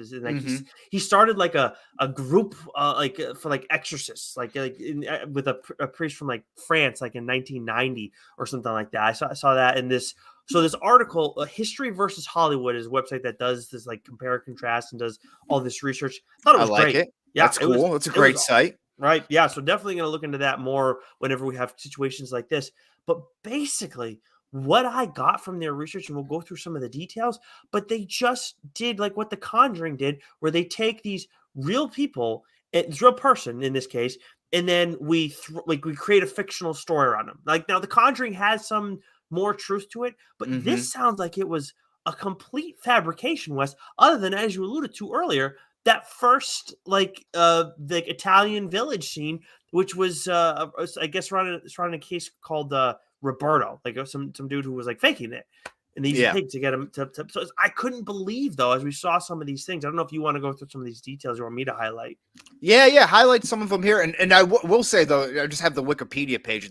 He started like a group for like exorcists, with a priest from like France, like in 1990 or something like that. I saw that in this. So this article, History versus Hollywood, is a website that does this like compare and contrast and does all this research. I thought it was great. It. Yeah, that's cool. It's a great site. Right. Yeah. So definitely going to look into that more whenever we have situations like this. But basically, what I got from their research, and we'll go through some of the details, but they just did like what The Conjuring did, where they take these real people It's a real person in this case, and then we create a fictional story around him. Like now, The Conjuring has some more truth to it, but Mm-hmm. this sounds like it was a complete fabrication, Wes. Other than, as you alluded to earlier, that first the Italian village scene, which was I guess surrounding a case called Roberto, like some dude who was like faking it. And they used a Yeah. pig to get him to. So I couldn't believe, though, as we saw some of these things. I don't know if you want to go through some of these details you want me to highlight. Yeah. Highlight some of them here, and I will say though, I just have the Wikipedia page.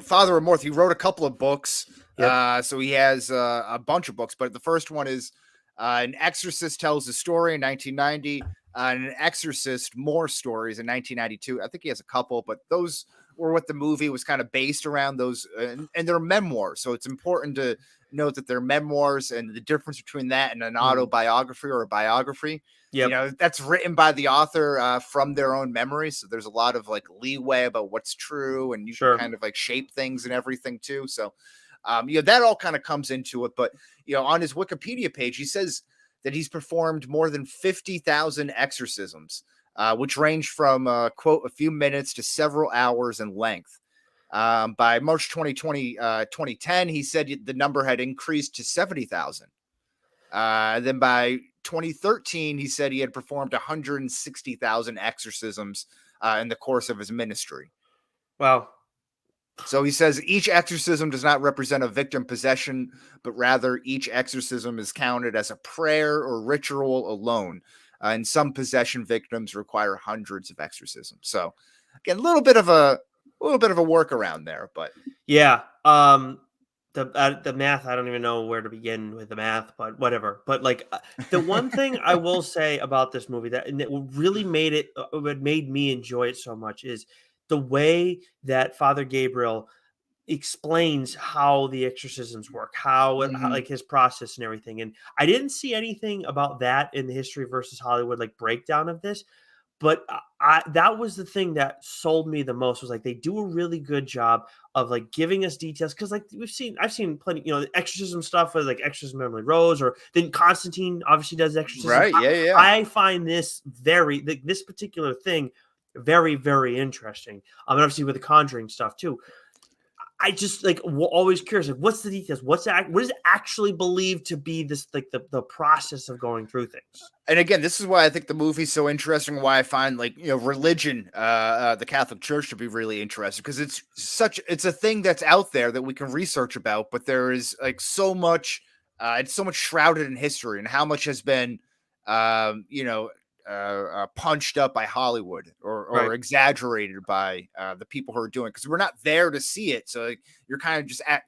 Father Amorth, he wrote a couple of books. Yep. So he has a bunch of books, but the first one is An Exorcist Tells a Story in 1990, and An Exorcist More Stories in 1992. I think he has a couple, but those were what the movie was kind of based around. Those and they're memoirs, so it's important to note that they're memoirs and the difference between that and an autobiography or a biography. Yep. That's written by the author from their own memory, so there's a lot of like leeway about what's true, and you Sure. can kind of like shape things and everything too. So that all kind of comes into it. But on his Wikipedia page, he says that he's performed more than 50,000 exorcisms, which range from quote a few minutes to several hours in length. By March 2010, he said the number had increased to 70,000. Then by 2013, he said he had performed 160,000 exorcisms in the course of his ministry. Wow. So he says each exorcism does not represent a victim possession, but rather each exorcism is counted as a prayer or ritual alone. And some possession victims require hundreds of exorcisms. So again, a little bit of a workaround there, but Yeah. The math, I don't even know where to begin with the math, but whatever. But the one thing I will say about this movie that really what made me enjoy it so much is the way that Father Gabriel explains how the exorcisms work, how like his process and everything. And I didn't see anything about that in the History versus Hollywood breakdown of this. But that was the thing that sold me the most, was they do a really good job of giving us details, because I've seen plenty, the exorcism stuff with Exorcism of Emily Rose, or then Constantine obviously does exorcism. right, yeah. I find this this particular thing very, very interesting. And obviously with the Conjuring stuff too. I just always curious, what's the details? What is actually believed to be this the process of going through things? And again, this is why I think the movie's so interesting. Why I find religion, the Catholic Church, to be really interesting, because it's a thing that's out there that we can research about, but there is so much, it's so much shrouded in history, and how much has been, punched up by Hollywood or Right. exaggerated by the people who are doing it, because we're not there to see it. So you're kind of just at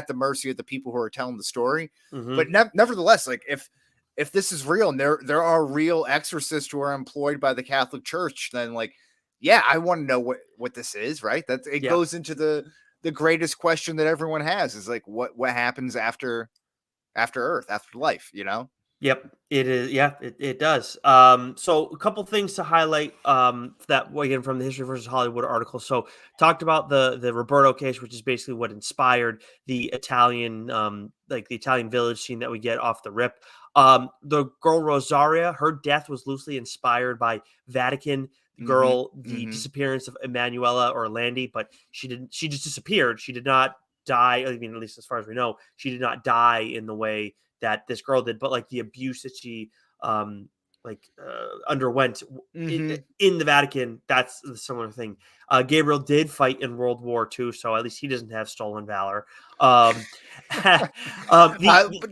the mercy of the people who are telling the story. Mhm. But nevertheless, if this is real and there are real exorcists who are employed by the Catholic Church, then I want to know what this is, right? That it goes into the greatest question that everyone has, is what happens after Earth, after life, Yep, it is. Yeah, it does. So a couple things to highlight that again from the History versus Hollywood article. So talked about the Roberto case, which is basically what inspired the Italian the Italian village scene that we get off the rip. The girl Rosaria, her death was loosely inspired by Vatican girl, the disappearance of Emanuela Orlandi, but she just disappeared. She did not die. I mean, at least as far as we know, she did not die in the way that this girl did, but the abuse that she underwent in the Vatican, that's a similar thing. Gabriel did fight in World War II, so at least he doesn't have stolen valor. But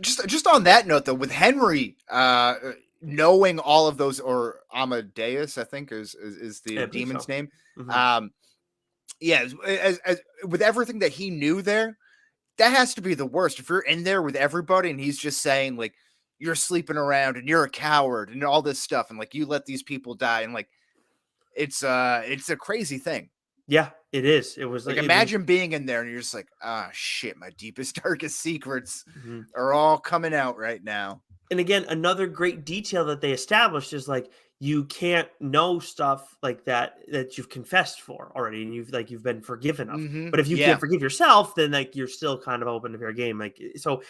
just on that note, though, with Henry knowing all of those, or Amadeus, I think is the demon's name. Mm-hmm. As with everything that he knew there, that has to be the worst. If you're in there with everybody and he's just saying you're sleeping around and you're a coward and all this stuff, and you let these people die, and it's a crazy thing. Yeah, it is. It was imagine being in there and you're just shit, my deepest, darkest secrets are all coming out right now. And again, another great detail that they established is you can't know stuff like that you've confessed for already and you've been forgiven of. But if you Yeah. can't forgive yourself, then like you're still kind of open to fair game. Like so,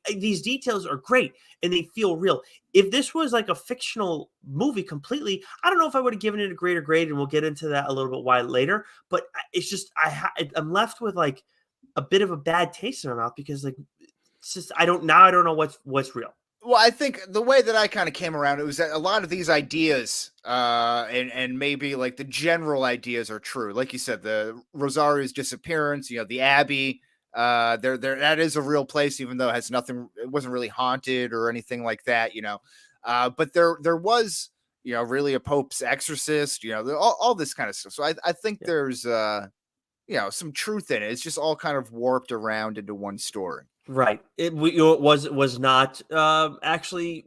these details are great and they feel real. If this was like a fictional movie completely, I don't know if I would have given it a greater grade, and we'll get into that a little bit why later. But it's just I'm left with like a bit of a bad taste in my mouth because like it's just I don't know what's real. Well, I think the way that I kind of came around it was that a lot of these ideas, and maybe like the general ideas are true. Like you said, the Rosario's disappearance, the Abbey, there that is a real place, even though it has nothing. It wasn't really haunted or anything like that. But there was, really a Pope's exorcist, all this kind of stuff. So I think there's, some truth in it. It's just all kind of warped around into one story. Right. It was not actually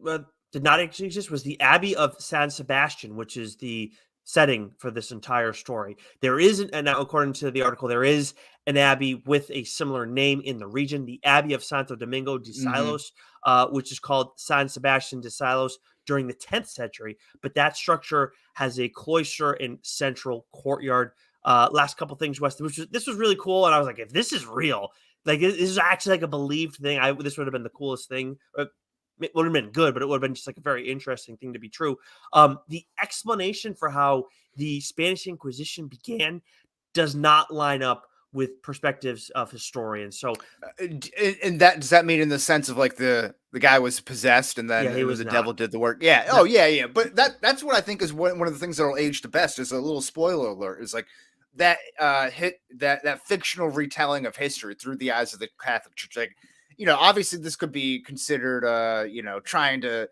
did not actually exist. Was the Abbey of San Sebastian, which is the setting for this entire story. There isn't, and now according to the article, there is an abbey with a similar name in the region, the Abbey of Santo Domingo de Silos, which is called San Sebastian de Silos during the 10th century. But that structure has a cloister and central courtyard. Last couple things, West, this was really cool, and I was like, if this is real. Like this is actually like a believed thing. This would have been the coolest thing. It would have been good, but it would have been just like a very interesting thing to be true. The explanation for how the Spanish Inquisition began does not line up with perspectives of historians. So, and that does that mean in the sense of like the guy was possessed and then the devil did the work? Yeah. Oh, yeah. But that's what I think is one of the things that'll age the best. Is a little spoiler alert. Is like that that fictional retelling of history through the eyes of the Catholic Church. Like, obviously this could be considered trying to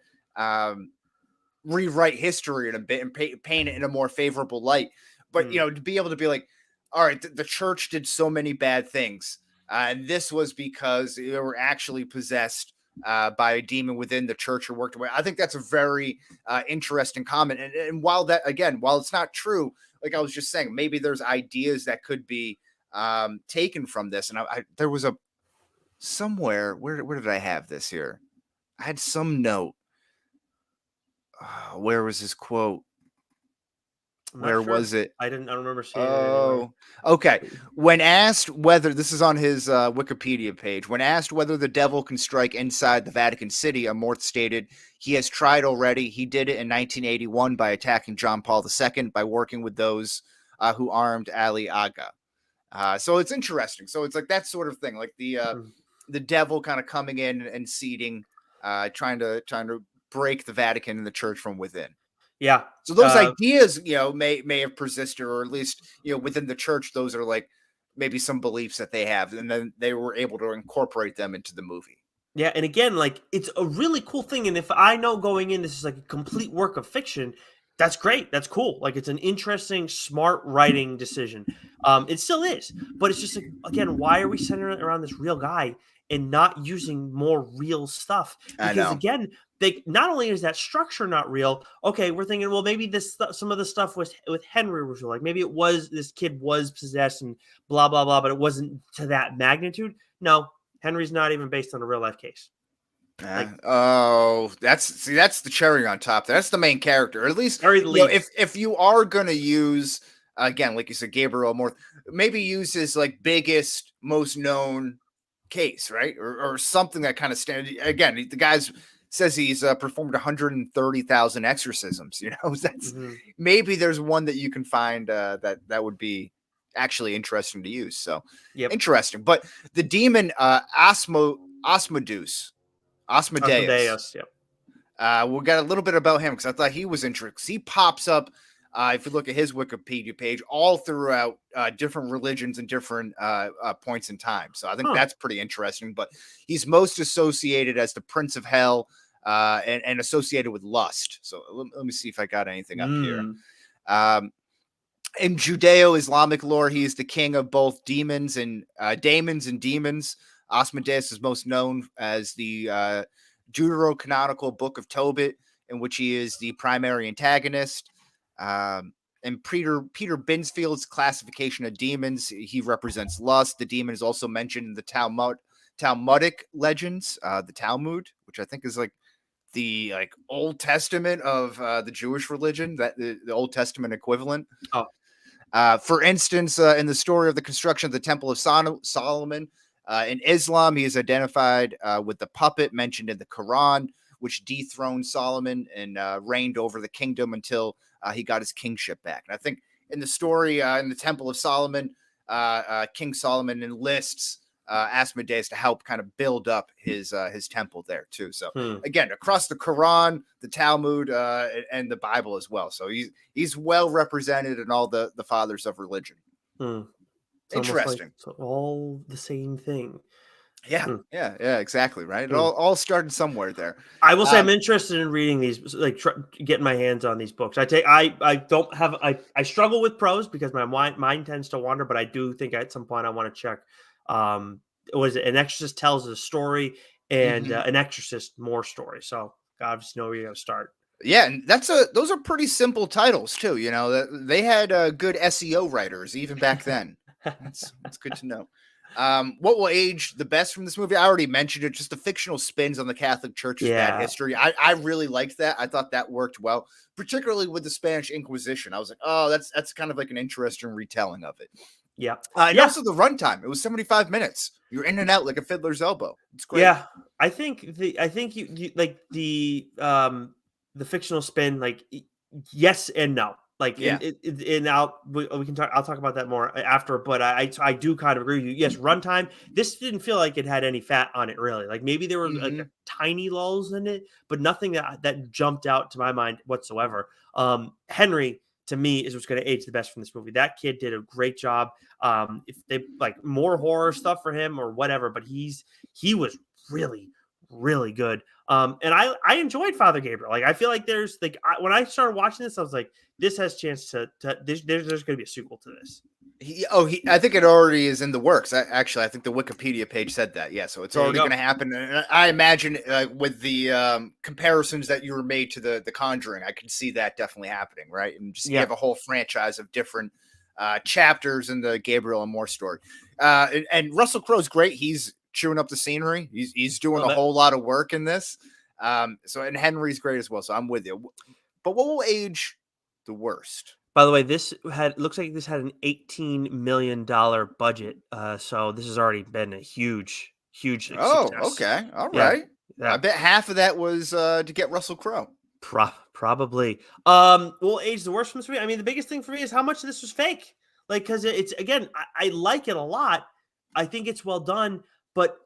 rewrite history in a bit and paint it in a more favorable light. But to be able to be like, all right, the church did so many bad things, and this was because they were actually possessed by a demon within the church or worked away. I think that's a very interesting comment. And while it's not true, like I was just saying, maybe there's ideas that could be taken from this. And there was somewhere, where did I have this here? I had some note. Where was this quote? Where was it? I don't remember seeing it anywhere. Okay. When asked whether, this is on his Wikipedia page, when asked whether the devil can strike inside the Vatican City, Amorth stated, he has tried already. He did it in 1981 by attacking John Paul II by working with those who armed Ali Aga. So it's interesting. So it's like that sort of thing, like the devil kind of coming in and seeding, trying to break the Vatican and the church from within. Yeah. So those ideas, may have persisted, or at least, within the church, those are like maybe some beliefs that they have, and then they were able to incorporate them into the movie. Yeah, and again, like it's a really cool thing. And if I know going in, this is like a complete work of fiction, that's great. That's cool. Like it's an interesting, smart writing decision. It still is, but it's just like, again, why are we centering around this real guy and not using more real stuff? Because again, not only is that structure not real, okay, we're thinking, well, maybe some of the stuff was with Henry was real. Like maybe it was this kid was possessed and blah blah blah, but it wasn't to that magnitude. No, Henry's not even based on a real life case. That's the cherry on top. That's the main character, or at least if you are gonna use, again, like you said, Gabriel Amorth, maybe use his like biggest, most known case, right, or something that kind of stands. Again, the guy's says he's performed 130,000 exorcisms. That's maybe there's one that you can find that would be actually interesting to use. So interesting. But the demon Asmodeus. Yep. We got a little bit about him because I thought he was interesting. He pops up, if you look at his Wikipedia page, all throughout different religions and different points in time. So I think that's pretty interesting. But he's most associated as the Prince of Hell and associated with lust. So let me see if I got anything up here. In Judeo-Islamic lore, he is the king of both demons and demons. Asmodeus is most known as the Deuterocanonical Book of Tobit, in which he is the primary antagonist. And Peter Binsfield's classification of demons, he represents lust. The demon is also mentioned in the Talmudic legends, the Talmud, which I think is like the like Old Testament of the Jewish religion, that the Old Testament equivalent. Oh, For instance, in the story of the construction of the Temple of Solomon, in Islam, he is identified with the puppet mentioned in the Quran, which dethroned Solomon and reigned over the kingdom until he got his kingship back. And I think in the story in the Temple of Solomon, King Solomon enlists Asmodeus to help kind of build up his temple there too. So again, across the Quran, the Talmud, and the Bible as well. So he's well represented in all the fathers of religion. It's Interesting. Like, it's all the same thing. Yeah, exactly. Right. It all started somewhere there. I will say I'm interested in reading these, like getting my hands on these books. I don't have, I struggle with prose because my mind tends to wander, but I do think at some point I want to check. Was it An Exorcist Tells a Story and An Exorcist More Story. So obviously know where you got to start. Yeah, and those are pretty simple titles too. You know, they had good SEO writers even back then. That's good to know. What will age the best from this movie? I already mentioned it, just the fictional spins on the Catholic Church's bad history. I really liked that. I thought that worked well, particularly with the Spanish Inquisition. I was like, oh, that's kind of like an interesting retelling of it. Yeah. And also the runtime. It was 75 minutes. You're in and out like a fiddler's elbow. It's great. Yeah. I think you like the fictional spin, like yes and no. Like, and we can talk. I'll talk about that more after. But I do kind of agree with you. Yes, runtime. This didn't feel like it had any fat on it, really. Like maybe there were like tiny lulls in it, but nothing that jumped out to my mind whatsoever. Henry, to me, is what's going to age the best from this movie. That kid did a great job. If they like more horror stuff for him or whatever, but he was really, really good. And I enjoyed Father Gabriel. Like, I feel like there's like when I started watching this, I was like, this has a chance to there's going to be a sequel to this. I think it already is in the works. I think the Wikipedia page said that. Yeah, so it's already going to happen. And I imagine with the comparisons that you were made to the Conjuring, I can see that definitely happening, right? And just you have a whole franchise of different chapters in the Gabriel and Moore story. And Russell Crowe's great. He's chewing up the scenery. He's doing a whole lot of work in this. And Henry's great as well. So I'm with you. But what will age the worst? By the way, looks like this had an $18 million budget. So this has already been a huge success. Okay. All right. Yeah. I bet half of that was to get Russell Crowe. Probably. Will age the worst from this movie? I mean, the biggest thing for me is how much of this was fake. Like, because it's, again, I like it a lot. I think it's well done, but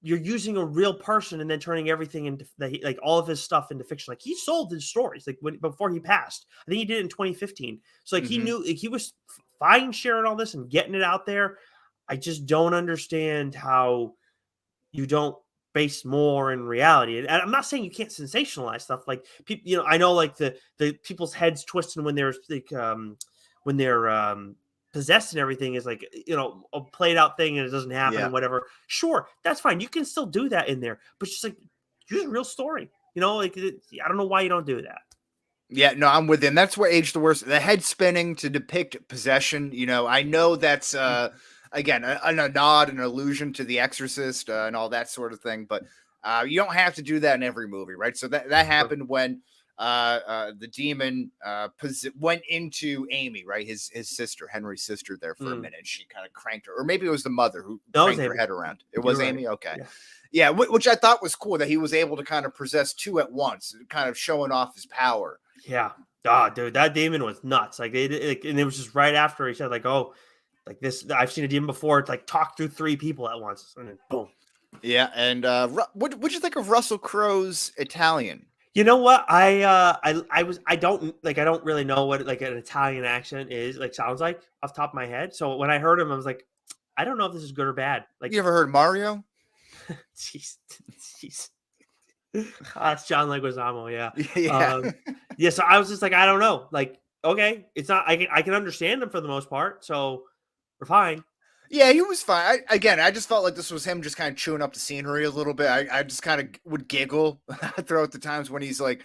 you're using a real person and then turning everything into like all of his stuff into fiction. Like, he sold his stories like before he passed. I think he did it in 2015. So like he knew he was fine sharing all this and getting it out there. I just don't understand how you don't base more in reality. And I'm not saying you can't sensationalize stuff. Like people, I know like the people's heads twisting when they're like when they're possessed and everything is like, a played out thing and it doesn't happen and whatever. Sure, that's fine. You can still do that in there, but just like use a real story. Like I don't know why you don't do that. Yeah, no, I'm with him. That's what aged the worst. The head spinning to depict possession. I know that's again a nod, an allusion to The Exorcist and all that sort of thing, but you don't have to do that in every movie, right? So that happened when the demon went into Amy, right? His sister, Henry's sister, there for a minute. And she kind of cranked her, or maybe it was the mother who cranked her head around. It was Amy. Right. Okay. Yeah, which I thought was cool that he was able to kind of possess two at once, kind of showing off his power. Yeah. Dude, that demon was nuts. Like and it was just right after he said like, oh, like this, I've seen a demon before. It's like talk through three people at once, and then boom. Yeah, and what'd you think of Russell Crowe's Italian? You know what? I don't really know what like an Italian accent is like sounds like off the top of my head. So when I heard him, I was like, I don't know if this is good or bad. Like, you ever heard Mario? Jeez. It's John Leguizamo, yeah. So I was just like, I don't know. Like, okay, it's not. I can understand him for the most part, so we're fine. Yeah, he was fine. I just felt like this was him just kind of chewing up the scenery a little bit. I just kind of would giggle throughout the times when he's like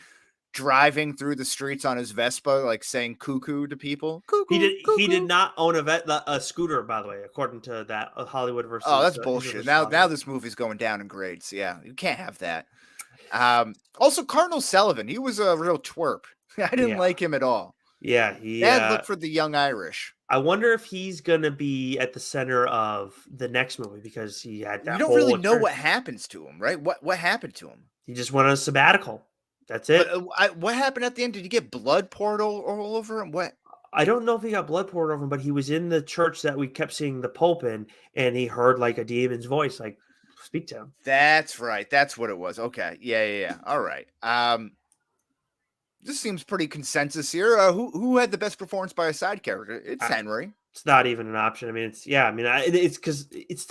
driving through the streets on his Vespa, like saying cuckoo to people. Cuckoo, he did not own a scooter, by the way, according to that Hollywood versus. Oh, that's bullshit. Now this movie's going down in grades. Yeah, you can't have that. Also, Cardinal Sullivan, he was a real twerp. I didn't Yeah. like him at all. Yeah, Bad look for the young Irish. I wonder if he's gonna be at the center of the next movie because he had We that don't whole really know experience. what happens to him, right? What happened to him? He just went on a sabbatical. That's But it. what happened at the end? Did he get blood poured all over him? What? I don't know if he got blood poured over him, but he was in the church that we kept seeing the Pope in, and he heard like a demon's voice, like speak to him. That's right. That's what it was. Okay. Yeah. All right. This seems pretty consensus here. Who had the best performance by a side character? It's Henry. It's not even an option. I mean, it's because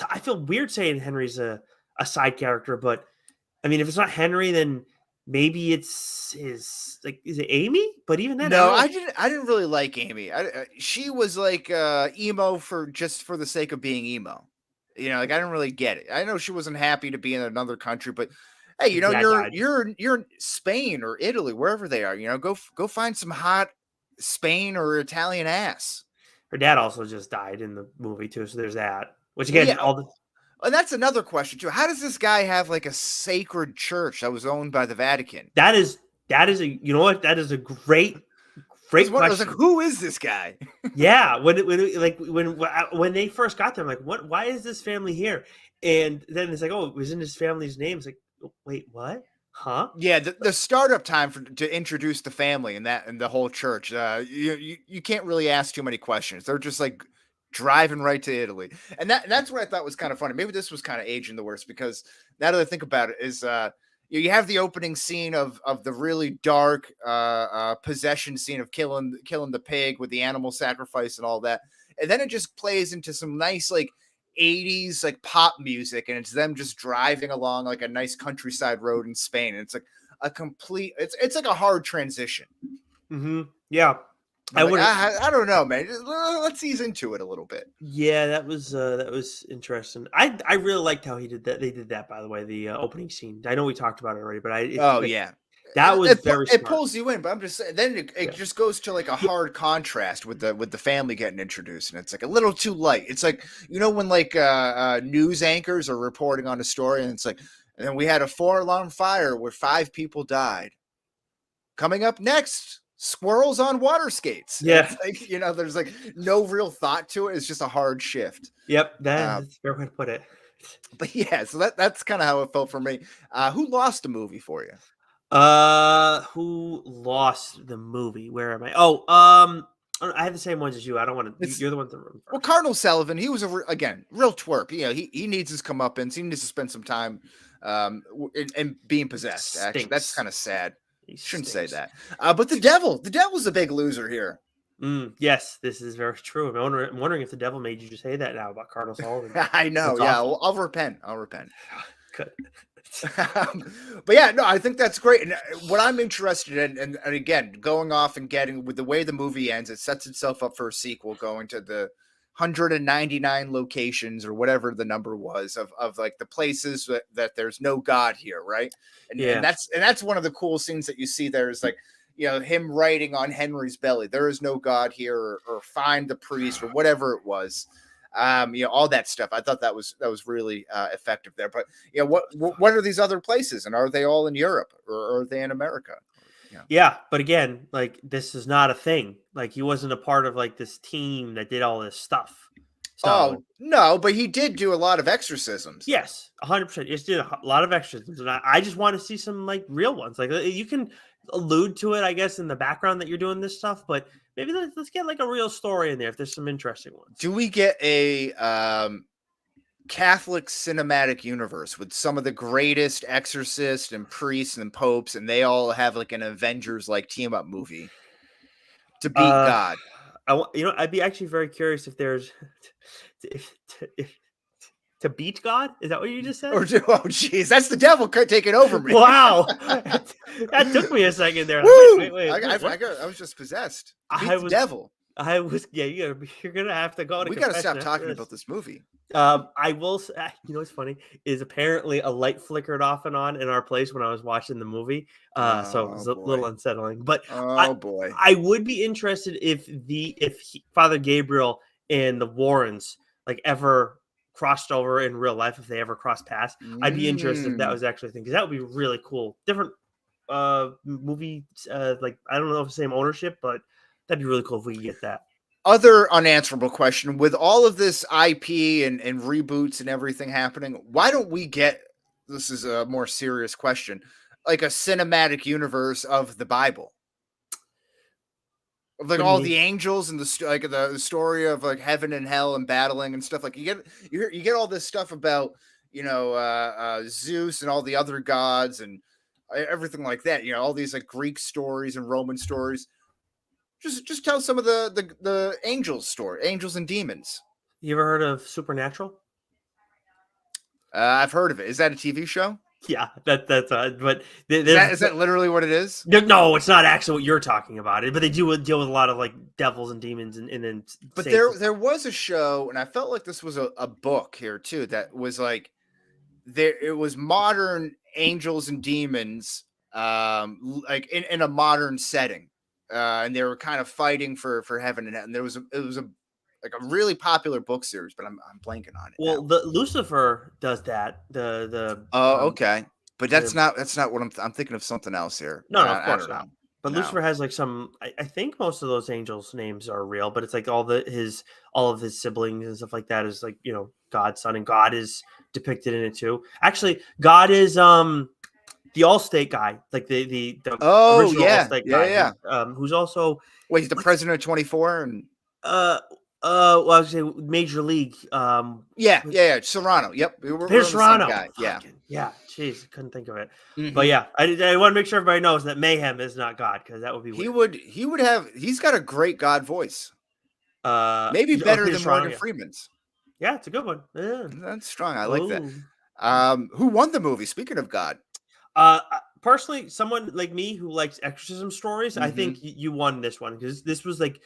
I feel weird saying Henry's a side character, but I mean, if it's not Henry, then maybe it's is it Amy? But even then, No, I didn't really like Amy. She was like emo for the sake of being emo. You know, like I didn't really get it. I know she wasn't happy to be in another country, but hey, you know, you're in Spain or Italy, wherever they are. You know, go find some hot Spain or Italian ass. Her dad also just died in the movie too, so there's that. Which again, and that's another question too. How does this guy have like a sacred church that was owned by the Vatican? That is a that is a great question. I was like, who is this guy? Yeah, when they first got there, I'm like, what? Why is this family here? And then it's like, oh, it was in his family's name. It's like, wait, what? Huh? Yeah, the startup time to introduce the family and the whole church. You can't really ask too many questions. They're just like driving right to Italy, and that's what I thought was kind of funny. Maybe this was kind of aging the worst because now that I think about it, is you have the opening scene of the really dark possession scene of killing the pig with the animal sacrifice and all that, and then it just plays into some nice like 80s like pop music, and it's them just driving along like a nice countryside road in Spain, and it's like a complete it's like a hard transition. Mm-hmm. Yeah. I don't know, man. Let's ease into it a little bit. Yeah, that was interesting. I really liked how he did that. They did that, by the way, the opening scene. I know we talked about it already, but yeah, that was very smart. It pulls you in, but I'm just saying. Then it just goes to like a hard contrast with the family getting introduced, and it's like a little too light. It's like, you know, when like news anchors are reporting on a story, and it's like, and then we had a 4-alarm fire where 5 people died. Coming up next, squirrels on water skates. Yeah, it's like, you know, there's like no real thought to it. It's just a hard shift. Yep, that's a fair way to put it. But yeah, so that's kind of how it felt for me. Who lost the movie for you? Who lost the movie? Where am I? I have the same ones as you. I don't want to. You're the one to run first. Well, Cardinal Sullivan, he was again real twerp. You know, he needs his comeuppance. He needs to spend some time and being possessed. Actually, that's kind of sad. Shouldn't say that. But the devil's a big loser here. Yes, this is very true. I'm wondering if the devil made you just say that now about Cardinal Sullivan. I know. Yeah, I'll repent. Good. But yeah, no, I think that's great. And what I'm interested in, and again, going off and getting with the way the movie ends, it sets itself up for a sequel, going to the 199 locations or whatever the number was of like the places that there's no God here, right? And that's one of the cool scenes that you see there is like, you know, him writing on Henry's belly, there is no God here, or find the priest, or whatever it was. You know, all that stuff. I thought that was really effective there. But you know, what are these other places, and are they all in Europe, or are they in America? Yeah, but again, like, this is not a thing. Like, he wasn't a part of like this team that did all this stuff. So, oh no, but he did do a lot of exorcisms. Yes, 100%. He did a lot of exorcisms, and I just want to see some like real ones. Like, you can allude to it, I guess, in the background that you're doing this stuff, but maybe let's get like a real story in there if there's some interesting ones. Do we get a Catholic cinematic universe with some of the greatest exorcists and priests and popes, and they all have like an Avengers like team up movie to beat God? I'd be actually very curious if there's to beat God. Is that what you just said? Oh, geez, that's the devil taking over me. Wow, that took me a second there. Wait, I was just possessed. The devil. I was, yeah. You're gonna have to go. We gotta stop talking about this movie. I will. You know what's funny is apparently a light flickered off and on in our place when I was watching the movie. So it was a little unsettling. But boy, I would be interested if Father Gabriel and the Warrens like ever crossed over in real life if they ever cross paths. I'd be interested if that was actually a thing, because that would be really cool. Different movie, like I don't know if it's the same ownership, but that'd be really cool if we could get that. Other unanswerable question: with all of this IP and reboots and everything happening, why don't we get? This is a more serious question, like a cinematic universe of the Bible. Of like all the angels and the story of like heaven and hell and battling and stuff. Like you get all this stuff about Zeus and all the other gods and everything like that. All these like Greek stories and Roman stories. Just tell some of the angels story, angels and demons. You ever heard of Supernatural? I've heard of it. Is that a TV show? Yeah, that's but is that literally what it is? No, it's not actually what you're talking about. But they do deal with a lot of like devils and demons and then. But there was a show, and I felt like this was a book here too that was like it was modern angels and demons, like in a modern setting, and they were kind of fighting for heaven and hell. And it was a really popular book series, but I'm blanking on it. Well, now. the Lucifer does that. Okay, but that's not what I'm thinking of something else here. No, of course not. Know. But no. Lucifer has like some. I think most of those angels' names are real, but it's like all of his siblings and stuff like that is like God's son, and God is depicted in it too. Actually, God is the Allstate guy, like the original Allstate guy. Who's also he's the president of 24 and well, I would say Major League. Serrano. Yep, Here's Serrano. Guy. Yeah. Jeez, couldn't think of it. Mm-hmm. But yeah, I want to make sure everybody knows that Mayhem is not God, because that would be weird. He's got a great God voice. Maybe better than Morgan Freeman's. Yeah, it's a good one. Yeah. That's strong. I like that. Who won the movie? Speaking of God. Personally, someone like me who likes exorcism stories, mm-hmm. I think you won this one, because this was like.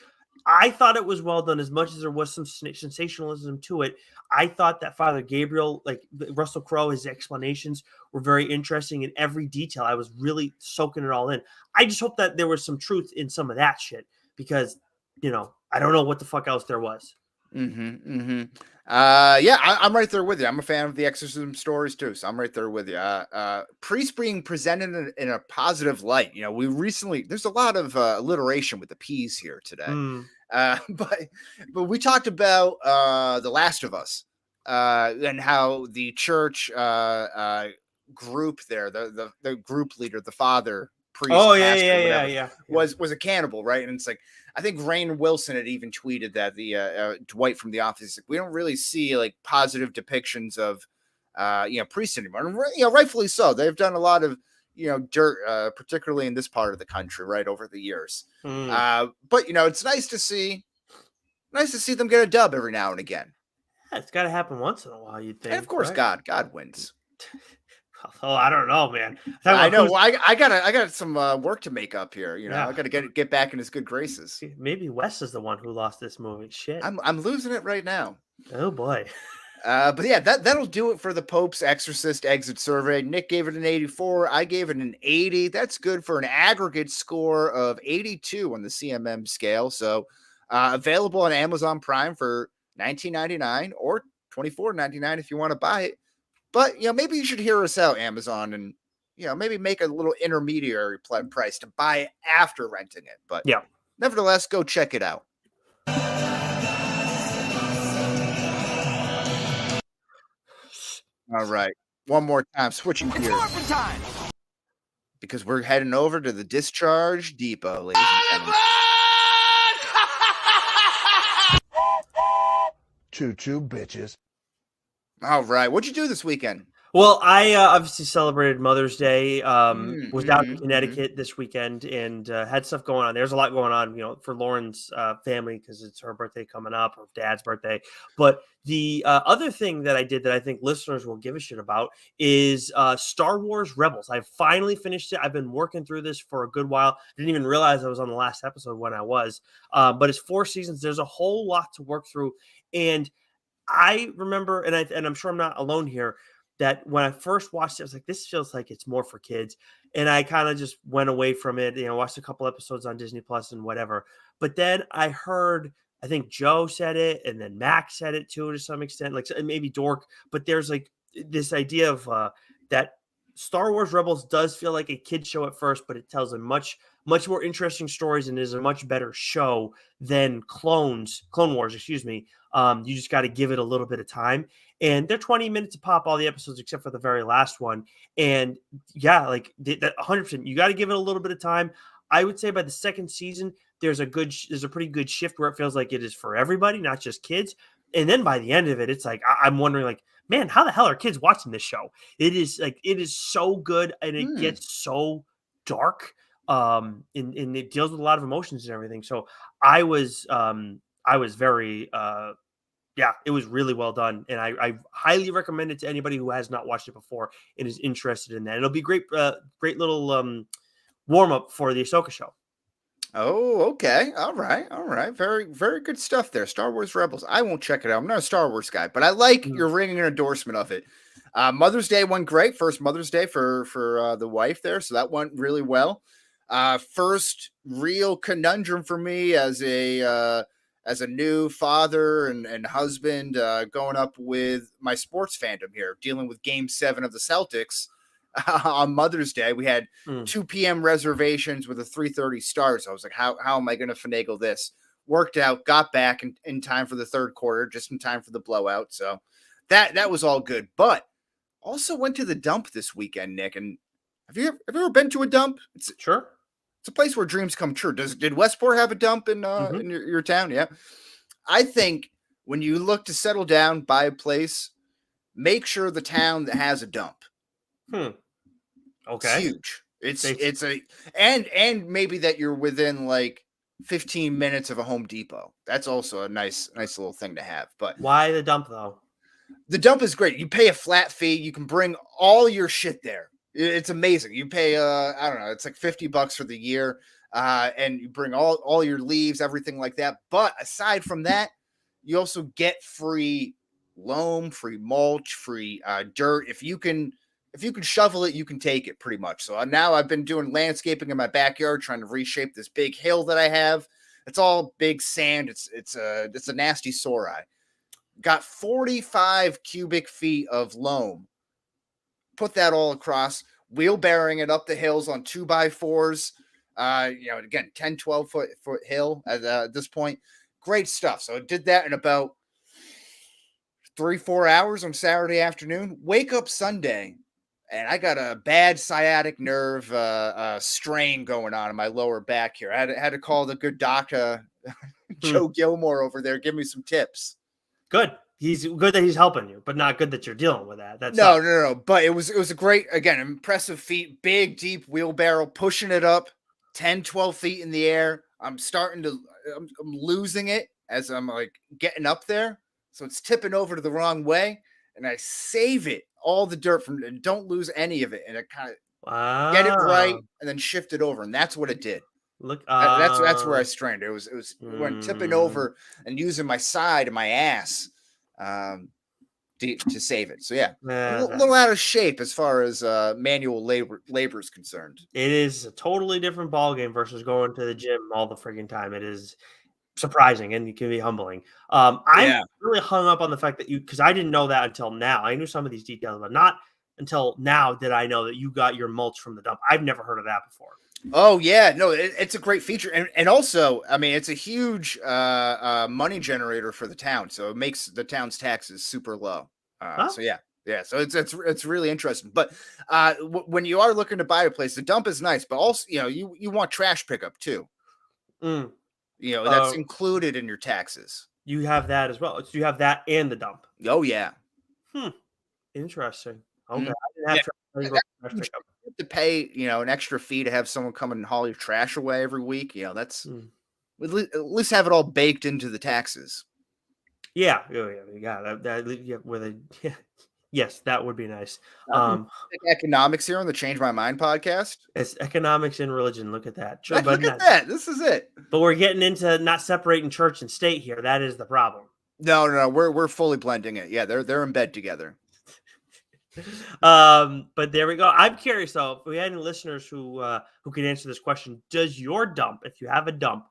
I thought it was well done, as much as there was some sensationalism to it. I thought that Father Gabriel, like Russell Crowe, his explanations were very interesting in every detail. I was really soaking it all in. I just hope that there was some truth in some of that shit, because, I don't know what the fuck else there was. I'm right there with you. I'm a fan of the exorcism stories too, so I'm right there with you. Priests being presented in a positive light. We recently, there's a lot of alliteration with the P's here today. But we talked about The Last of Us and how the church group there, the group leader, the father priest, was a cannibal, right? And it's like, I think Rainn Wilson had even tweeted that the Dwight from The Office, we don't really see like positive depictions of priests anymore, and rightfully so. They've done a lot of dirt, particularly in this part of the country, right, over the years. But it's nice to see them get a dub every now and again. Yeah, it's got to happen once in a while, you'd think. And of course, right? God wins. Oh, I don't know, man. I know. Well, I got some work to make up here. I got to get back in his good graces. Maybe Wes is the one who lost this movie. Shit, I'm losing it right now. Oh boy. But yeah, that'll do it for the Pope's Exorcist exit survey. Nick gave it an 84. I gave it an 80. That's good for an aggregate score of 82 on the CMM scale. So available on Amazon Prime for $19.99 or $24.99 if you want to buy it. But, maybe you should hear us out, Amazon, and, maybe make a little intermediary price to buy it after renting it. But yeah, nevertheless, go check it out. All right. One more time, switching gears. Time. Because we're heading over to the Discharge Depot, ladies and gentlemen. Choo-choo, bitches. All right. What'd you do this weekend? Well, I obviously celebrated Mother's Day. Was down in Connecticut this weekend and had stuff going on. There's a lot going on, for Lauren's family, because it's her birthday coming up, her dad's birthday. But the other thing that I did that I think listeners will give a shit about is Star Wars Rebels. I finally finished it. I've been working through this for a good while. Didn't even realize I was on the last episode when I was. But it's 4 seasons. There's a whole lot to work through. And I remember, and I'm sure I'm not alone here, that when I first watched it, I was like, this feels like it's more for kids. And I kind of just went away from it, watched a couple episodes on Disney Plus and whatever. But then I heard I think Joe said it, and then Mac said it too to some extent, like and maybe Dork. But there's like this idea of that Star Wars Rebels does feel like a kid show at first, but it tells a much more interesting stories and is a much better show than Clone Wars, excuse me. You just got to give it a little bit of time, and they're 20 minutes to pop all the episodes except for the very last one. And yeah, like that 100%, you got to give it a little bit of time. I would say by the second season, there's a pretty good shift where it feels like it is for everybody, not just kids. And then by the end of it, it's like I'm wondering, like, man, how the hell are kids watching this show? It is so good, and it gets so dark, and it deals with a lot of emotions and everything. So I was very yeah, it was really well done, and I highly recommend it to anybody who has not watched it before and is interested in that. It'll be great little warm up for the Ahsoka show. Oh, okay. All right. Very, very good stuff there. Star Wars Rebels. I won't check it out. I'm not a Star Wars guy, but I like your ringing endorsement of it. Mother's Day went great. First Mother's Day for the wife there, so that went really well. First real conundrum for me as a new father and husband, going up with my sports fandom here, dealing with Game 7 of the Celtics. On Mother's Day, we had 2 p.m. reservations with a 3:30 start. So I was like, how am I going to finagle this? Worked out, got back in time for the third quarter, just in time for the blowout. So that was all good. But also went to the dump this weekend, Nick. And have you ever been to a dump? Sure. It's a place where dreams come true. Did Westport have a dump in your town? Yeah. I think when you look to settle down, buy a place, make sure the town that has a dump. Okay. It's huge. It's and maybe that you're within like 15 minutes of a Home Depot. That's also a nice little thing to have. But why the dump though? The dump is great. You pay a flat fee. You can bring all your shit there. It's amazing. You pay I don't know, it's like $50 for the year. And you bring all your leaves, everything like that. But aside from that, you also get free loam, free mulch, free dirt. If you can shovel it, you can take it pretty much. So now I've been doing landscaping in my backyard, trying to reshape this big hill that I have. It's all big sand. It's a nasty sore eye. Got 45 cubic feet of loam. Put that all across, wheelbarrowing it up the hills on 2x4s. Again, 10, 12 foot hill at this point. Great stuff. So I did that in about 3-4 hours on Saturday afternoon. Wake up Sunday, and I got a bad sciatic nerve strain going on in my lower back here. I had to call the good doctor, Joe Gilmore over there, give me some tips. Good. He's good that he's helping you, but not good that you're dealing with that. That's no. But it was a great, again, impressive feat, big, deep wheelbarrow, pushing it up 10, 12 feet in the air. I'm losing it as I'm like getting up there. So it's tipping over to the wrong way, and I save it, all the dirt from, and don't lose any of it. And it kind of get it right and then shift it over. And that's what it did. Look, that's where I strained. It was when tipping over and using my side and my ass to save it. So yeah, a little out of shape as far as manual labor is concerned. It is a totally different ballgame versus going to the gym all the friggin' time. It is surprising and it can be humbling. I'm really hung up on the fact that because I didn't know that until now. I knew some of these details, but not until now did I know that you got your mulch from the dump. I've never heard of that before. Oh yeah, no, it's a great feature, and also, I mean, it's a huge money generator for the town, so it makes the town's taxes super low. So yeah, so it's really interesting. But when you are looking to buy a place, the dump is nice, but also you want trash pickup too. That's included in your taxes. You have that as well. So you have that and the dump. Oh yeah. Interesting. Okay. I didn't have trash pickup. To pay an extra fee to have someone come and haul your trash away every week. That's at least have it all baked into the taxes. Yeah. Yes, that would be nice. Economics here on the Change My Mind podcast. It's economics and religion. Look at that. Look at that. This is it. But we're getting into not separating church and state here. That is the problem. No. We're fully blending it. Yeah, they're in bed together. But there we go. I'm curious though, if we had any listeners who can answer this question, does your dump, if you have a dump,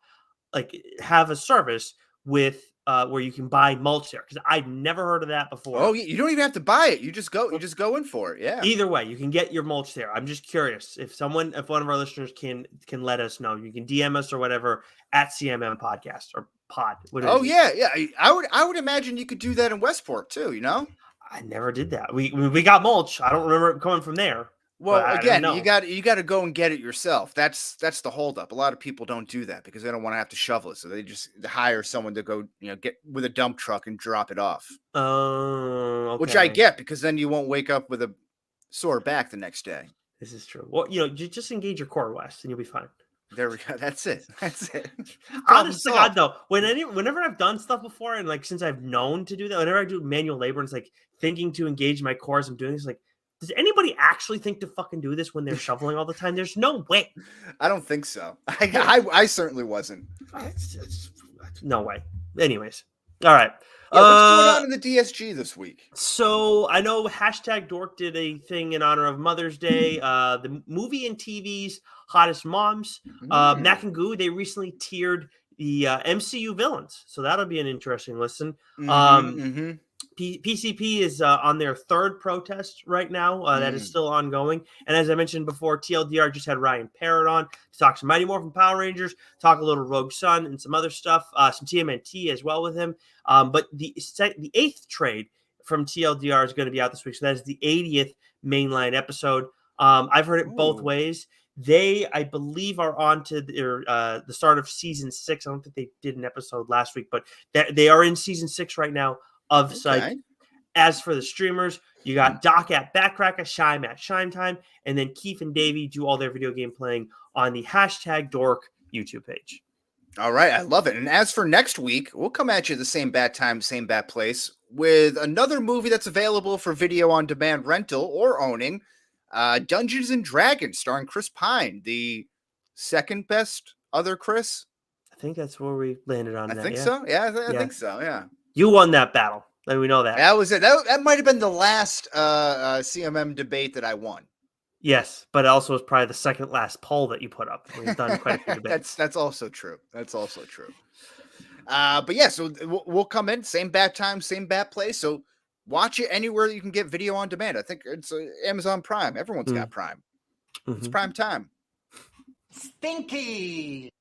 like have a service with where you can buy mulch there, because I'd never heard of that before. Oh, you don't even have to buy it. You just go in for it. Yeah. Either way, you can get your mulch there. I'm just curious if one of our listeners can let us know. You can DM us or whatever at CMM Podcast or Pod. Oh yeah. I would imagine you could do that in Westport too. You know. I never did that. We got mulch. I don't remember it coming from there. Well, again, you got to go and get it yourself. That's the holdup. A lot of people don't do that because they don't want to have to shovel it, so they just hire someone to go, get with a dump truck and drop it off. Oh, okay. Which I get, because then you won't wake up with a sore back the next day. This is true. Well, just engage your core, West, and you'll be fine. There we go. That's it. Honest to God, though, whenever I've done stuff before, and like since I've known to do that, whenever I do manual labor, and it's like thinking to engage my core as I'm doing this, like, does anybody actually think to fucking do this when they're shoveling all the time? There's no way. I don't think so. I certainly wasn't. No way. Anyways, all right. Yeah, what's going on in the DSG this week? So I know #Dork did a thing in honor of Mother's Day. The movie and TV's hottest moms, Mac and Goo, they recently tiered the MCU villains, so that'll be an interesting listen. PCP is on their third protest right now. That is still ongoing. And as I mentioned before, TLDR just had Ryan Parrott on to talk some Mighty Morphin Power Rangers, talk a little Rogue Sun and some other stuff, some TMNT as well with him. But the 8th trade from TLDR is going to be out this week. So that is the 80th mainline episode. I've heard it both ways. They, I believe, are on to their the start of season 6. I don't think they did an episode last week, but they are in season 6 right now of Psych. As for the streamers, you got Doc at Backcracker, Shime at Shime Time, and then Keith and Davey do all their video game playing on the #Dork YouTube page. All right, I love it. And as for next week, we'll come at you the same bad time, same bad place, with another movie that's available for video on demand rental or owning, Dungeons and Dragons, starring Chris Pine, the second best other Chris. I think that's where we landed on. I think so. Yeah, I think so. Yeah. You won that battle. And we know that. That was it. That might have been the last CMM debate that I won. Yes, but it also was probably the second last poll that you put up. We've done quite a few debates. That's also true. But yeah, so we'll come in, same bad time, same bad place. So watch it anywhere you can get video on demand. I think it's Amazon Prime. Everyone's got Prime. It's Prime time. Stinky.